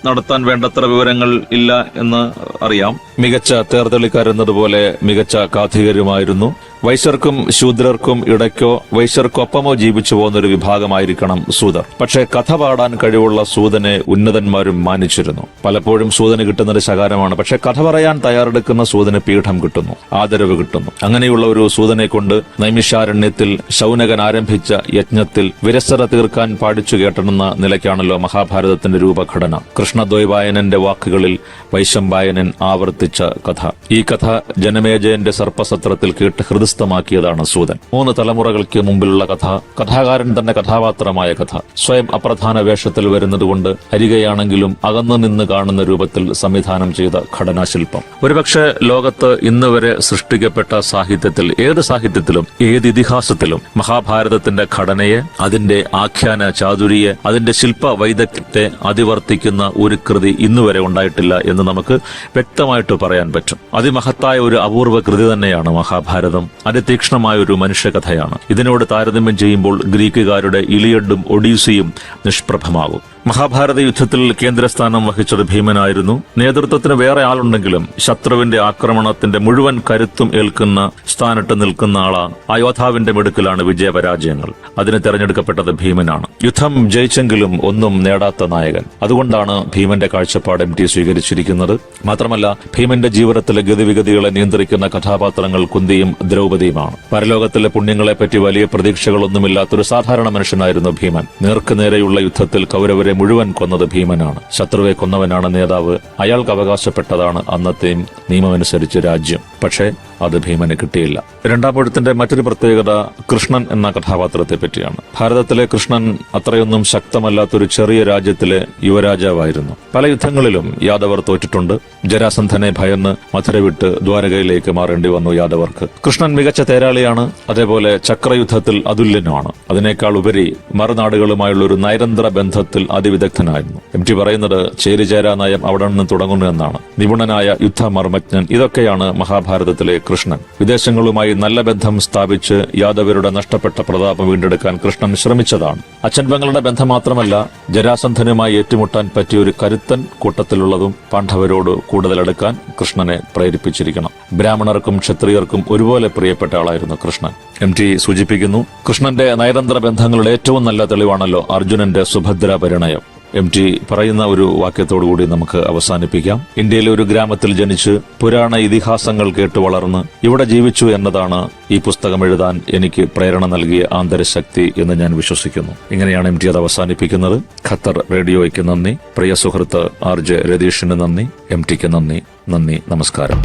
നടത്താൻ വേണ്ടത്ര വിവരങ്ങൾ ഇല്ല എന്ന് അറിയാം. മികച്ച തേർതെളിക്കാരെന്നതുപോലെ മികച്ച കാഥികരുമായിരുന്നു. വൈശ്യർക്കും ശൂദ്രർക്കും ഇടയ്ക്കോ വൈശ്യർക്കൊപ്പമോ ജീവിച്ചു പോകുന്നൊരു വിഭാഗമായിരിക്കണം സൂതർ. പക്ഷേ കഥ പാടാൻ കഴിവുള്ള സൂതനെ ഉന്നതന്മാരും മാനിച്ചിരുന്നു. പലപ്പോഴും സൂതന് കിട്ടുന്നത് ശകാരമാണ്. പക്ഷെ കഥ പറയാൻ തയ്യാറെടുക്കുന്ന സൂതന് പീഠം കിട്ടുന്നു, ആദരവ് കിട്ടുന്നു. അങ്ങനെയുള്ള ഒരു സൂതനെ കൊണ്ട് നൈമിഷാരണ്യത്തിൽ ശൗനകൻ ആരംഭിച്ച യജ്ഞത്തിൽ വിരസത തീർക്കാൻ പാടിച്ചു കേട്ടെന്ന നിലയ്ക്കാണല്ലോ മഹാഭാരതത്തിന്റെ രൂപഘടന. കൃഷ്ണദ്വൈപായനന്റെ വാക്കുകളിൽ വൈശമ്പായനൻ ആവർത്തിച്ച കഥ. ഈ കഥ ജനമേജയന്റെ സർപ്പസത്രത്തിൽ കേട്ട് ഹൃദയസ്ഥമാക്കിയതാണ് സൂതൻ. 3 തലമുറകൾക്ക് മുമ്പിലുള്ള കഥ, കഥാകാരൻ തന്നെ കഥാപാത്രമായ കഥ, സ്വയം അപ്രധാന വേഷത്തിൽ വരുന്നതുകൊണ്ട് അരികെയാണെങ്കിലും അകന്നു നിന്ന് കാണുന്ന രൂപത്തിൽ സംവിധാനം ചെയ്ത ഘടനാശില്പം. ഒരുപക്ഷെ ലോകത്ത് ഇന്ന് വരെ സൃഷ്ടിക്കപ്പെട്ട സാഹിത്യത്തിൽ, ഏത് സാഹിത്യത്തിലും ഏത് ഇതിഹാസത്തിലും മഹാഭാരതത്തിന്റെ ഘടനയെ, അതിന്റെ ആഖ്യാന ചാതുരിയെ, അതിന്റെ ശില്പ വൈദഗ്ധ്യത്തെ അതിവർത്തിക്കുന്ന ഒരു കൃതി ഇന്നുവരെ ഉണ്ടായിട്ടില്ല എന്ന് നമുക്ക് വ്യക്തമായിട്ട് പറയാൻ പറ്റും. അതിമഹത്തായ ഒരു അപൂർവ കൃതി തന്നെയാണ് മഹാഭാരതം. അതിതീക്ഷ്ണമായ ഒരു മനുഷ്യകഥയാണ്. ഇതിനോട് താരതമ്യം ചെയ്യുമ്പോൾ ഗ്രീക്കുകാരുടെ ഇലിയഡും ഒഡീസിയും നിഷ്പ്രഭമാകും. മഹാഭാരത യുദ്ധത്തിൽ കേന്ദ്രസ്ഥാനം വഹിച്ചത് ഭീമനായിരുന്നു. നേതൃത്വത്തിന് വേറെ ആളുണ്ടെങ്കിലും ശത്രുവിന്റെ ആക്രമണത്തിന്റെ മുഴുവൻ കരുത്തും ഏൽക്കുന്ന സ്ഥാനത്ത് നിൽക്കുന്ന ആളാണ്. ആ യോദ്ധാവിന്റെ മിടുക്കിലാണ് വിജയപരാജയങ്ങൾ. അതിന് തെരഞ്ഞെടുക്കപ്പെട്ടത് ഭീമനാണ്. യുദ്ധം ജയിച്ചെങ്കിലും ഒന്നും നേടാത്ത നായകൻ. അതുകൊണ്ടാണ് ഭീമന്റെ കാഴ്ചപ്പാട് MT സ്വീകരിച്ചിരിക്കുന്നത്. മാത്രമല്ല, ഭീമന്റെ ജീവിതത്തിലെ ഗതിവിഗതികളെ നിയന്ത്രിക്കുന്ന കഥാപാത്രങ്ങൾ കുന്തിയും ദ്രൗപദിയുമാണ്. പരലോകത്തിലെ പുണ്യങ്ങളെപ്പറ്റി വലിയ പ്രതീക്ഷകളൊന്നുമില്ലാത്തൊരു സാധാരണ മനുഷ്യനായിരുന്നു ഭീമൻ. നേർക്കുനേരെയുള്ള യുദ്ധത്തിൽ കൗരവരെ മുഴുവൻ കൊന്നത് ഭീമനാണ്. ശത്രുവെ കൊന്നവനാണ് നേതാവ്. അയാൾക്ക് അവകാശപ്പെട്ടതാണ് അന്നത്തെയും നിയമമനുസരിച്ച് രാജ്യം. പക്ഷേ അത് ഭീമന് കിട്ടിയില്ല. രണ്ടാം ഊഴത്തിന്റെ മറ്റൊരു പ്രത്യേകത കൃഷ്ണൻ എന്ന കഥാപാത്രത്തെ പറ്റിയാണ്. ഭാരതത്തിലെ കൃഷ്ണൻ അത്രയൊന്നും ശക്തമല്ലാത്തൊരു ചെറിയ രാജ്യത്തിലെ യുവരാജാവായിരുന്നു. പല യുദ്ധങ്ങളിലും യാദവർ തോറ്റിട്ടുണ്ട്. ജരാസന്ധനെ ഭയന്ന് മധുര വിട്ട് ദ്വാരകയിലേക്ക് മാറേണ്ടി വന്നു യാദവർക്ക്. കൃഷ്ണൻ മികച്ച തേരാളിയാണ്. അതേപോലെ ചക്രയുദ്ധത്തിൽ അതുല്യനുമാണ്. അതിനേക്കാൾ ഉപരി മറുനാടുകളുമായുള്ള ഒരു നയതന്ത്ര ബന്ധത്തിൽ അതിവിദഗ്ധനായിരുന്നു. MT പറയുന്നത് ചേരിചേരാ നയം അവിടെ നിന്ന് തുടങ്ങുന്നു എന്നാണ്. നിപുണനായ യുദ്ധമർമ്മജ്ഞൻ. ഇതൊക്കെയാണ് മഹാഭാരതത്തിലെ കൃഷ്ണൻ. വിദേശങ്ങളുമായി നല്ല ബന്ധം സ്ഥാപിച്ച് യാദവരുടെ നഷ്ടപ്പെട്ട പ്രതാപം വീണ്ടെടുക്കാൻ കൃഷ്ണൻ ശ്രമിച്ചതാണ്. അച്ഛൻ പെങ്ങളുടെ ബന്ധം മാത്രമല്ല, ജരാസന്ധനുമായി ഏറ്റുമുട്ടാൻ പറ്റിയ ഒരു കരുത്തൻ കൂട്ടത്തിലുള്ളതും പാണ്ഡവരോട് കൂടുതൽ അടുക്കാൻ കൃഷ്ണനെ പ്രേരിപ്പിച്ചിരിക്കണം. ബ്രാഹ്മണർക്കും ക്ഷത്രിയർക്കും ഒരുപോലെ പ്രിയപ്പെട്ട ആളായിരുന്നു കൃഷ്ണൻ. MT സൂചിപ്പിക്കുന്നു, കൃഷ്ണന്റെ നയതന്ത്ര ബന്ധങ്ങളുടെ ഏറ്റവും നല്ല തെളിവാണല്ലോ അർജുനന്റെ സുഭദ്ര പരിണയം. MT പറയുന്ന ഒരു വാക്യത്തോടുകൂടി നമുക്ക് അവസാനിപ്പിക്കാം. ഇന്ത്യയിലെ ഒരു ഗ്രാമത്തിൽ ജനിച്ച് പുരാണ ഇതിഹാസങ്ങൾ കേട്ട് വളർന്ന് ഇവിടെ ജീവിച്ചു എന്നതാണ് ഈ പുസ്തകം എഴുതാൻ എനിക്ക് പ്രേരണ നൽകിയ ആന്തരശക്തി എന്ന് ഞാൻ വിശ്വസിക്കുന്നു. ഇങ്ങനെയാണ് MT അത് അവസാനിപ്പിക്കുന്നത്. ഖത്തർ റേഡിയോയ്ക്ക് നന്ദി. പ്രിയ സുഹൃത്ത് RJ രതീഷിന് നന്ദി. MTക്ക് നന്ദി. നമസ്കാരം.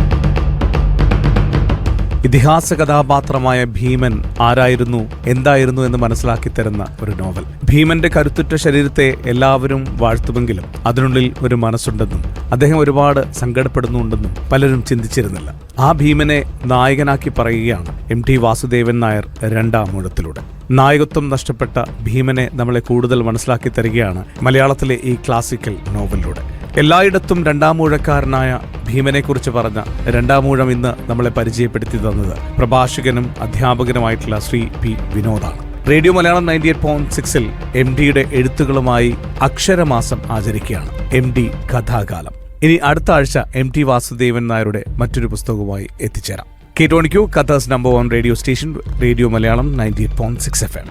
ഇതിഹാസ കഥാപാത്രമായ ഭീമൻ ആരായിരുന്നു, എന്തായിരുന്നു എന്ന് മനസ്സിലാക്കി തരുന്ന ഒരു നോവൽ. ഭീമന്റെ കരുത്തുറ്റ ശരീരത്തെ എല്ലാവരും വാഴ്ത്തുമെങ്കിലും അതിനുള്ളിൽ ഒരു മനസ്സുണ്ടെന്നും അദ്ദേഹം ഒരുപാട് സങ്കടപ്പെടുന്നുണ്ടെന്നും പലരും ചിന്തിച്ചിരുന്നില്ല. ആ ഭീമനെ നായകനാക്കി പറയുകയാണ് MT വാസുദേവൻ നായർ രണ്ടാം ഊഴത്തിലൂടെ. നായകത്വം നഷ്ടപ്പെട്ട ഭീമനെ നമ്മളെ കൂടുതൽ മനസ്സിലാക്കി തരികയാണ് മലയാളത്തിലെ ഈ ക്ലാസിക്കൽ നോവലിലൂടെ. എല്ലായിടത്തും രണ്ടാം ഊഴക്കാരനായ ഭീമനെക്കുറിച്ച് പറഞ്ഞ രണ്ടാം ഊഴം ഇന്ന് നമ്മളെ പരിചയപ്പെടുത്തി തന്നത് പ്രഭാഷകനും അധ്യാപകനുമായിട്ടുള്ള ശ്രീ പി വിനോദാണ്. റേഡിയോ മലയാളം 98.6-ൽ MD യുടെ എഴുത്തുകളുമായി അക്ഷരമാസം ആചരിക്കുകയാണ് MD കഥാകാലം. ഇനി അടുത്ത ആഴ്ച MT വാസുദേവൻ നായരുടെ മറ്റൊരു പുസ്തകവുമായി എത്തിച്ചേരാം. കേട്ടോണിക്കൂ, Kathas number 1 radio station radio Malayalam 98.6 FM.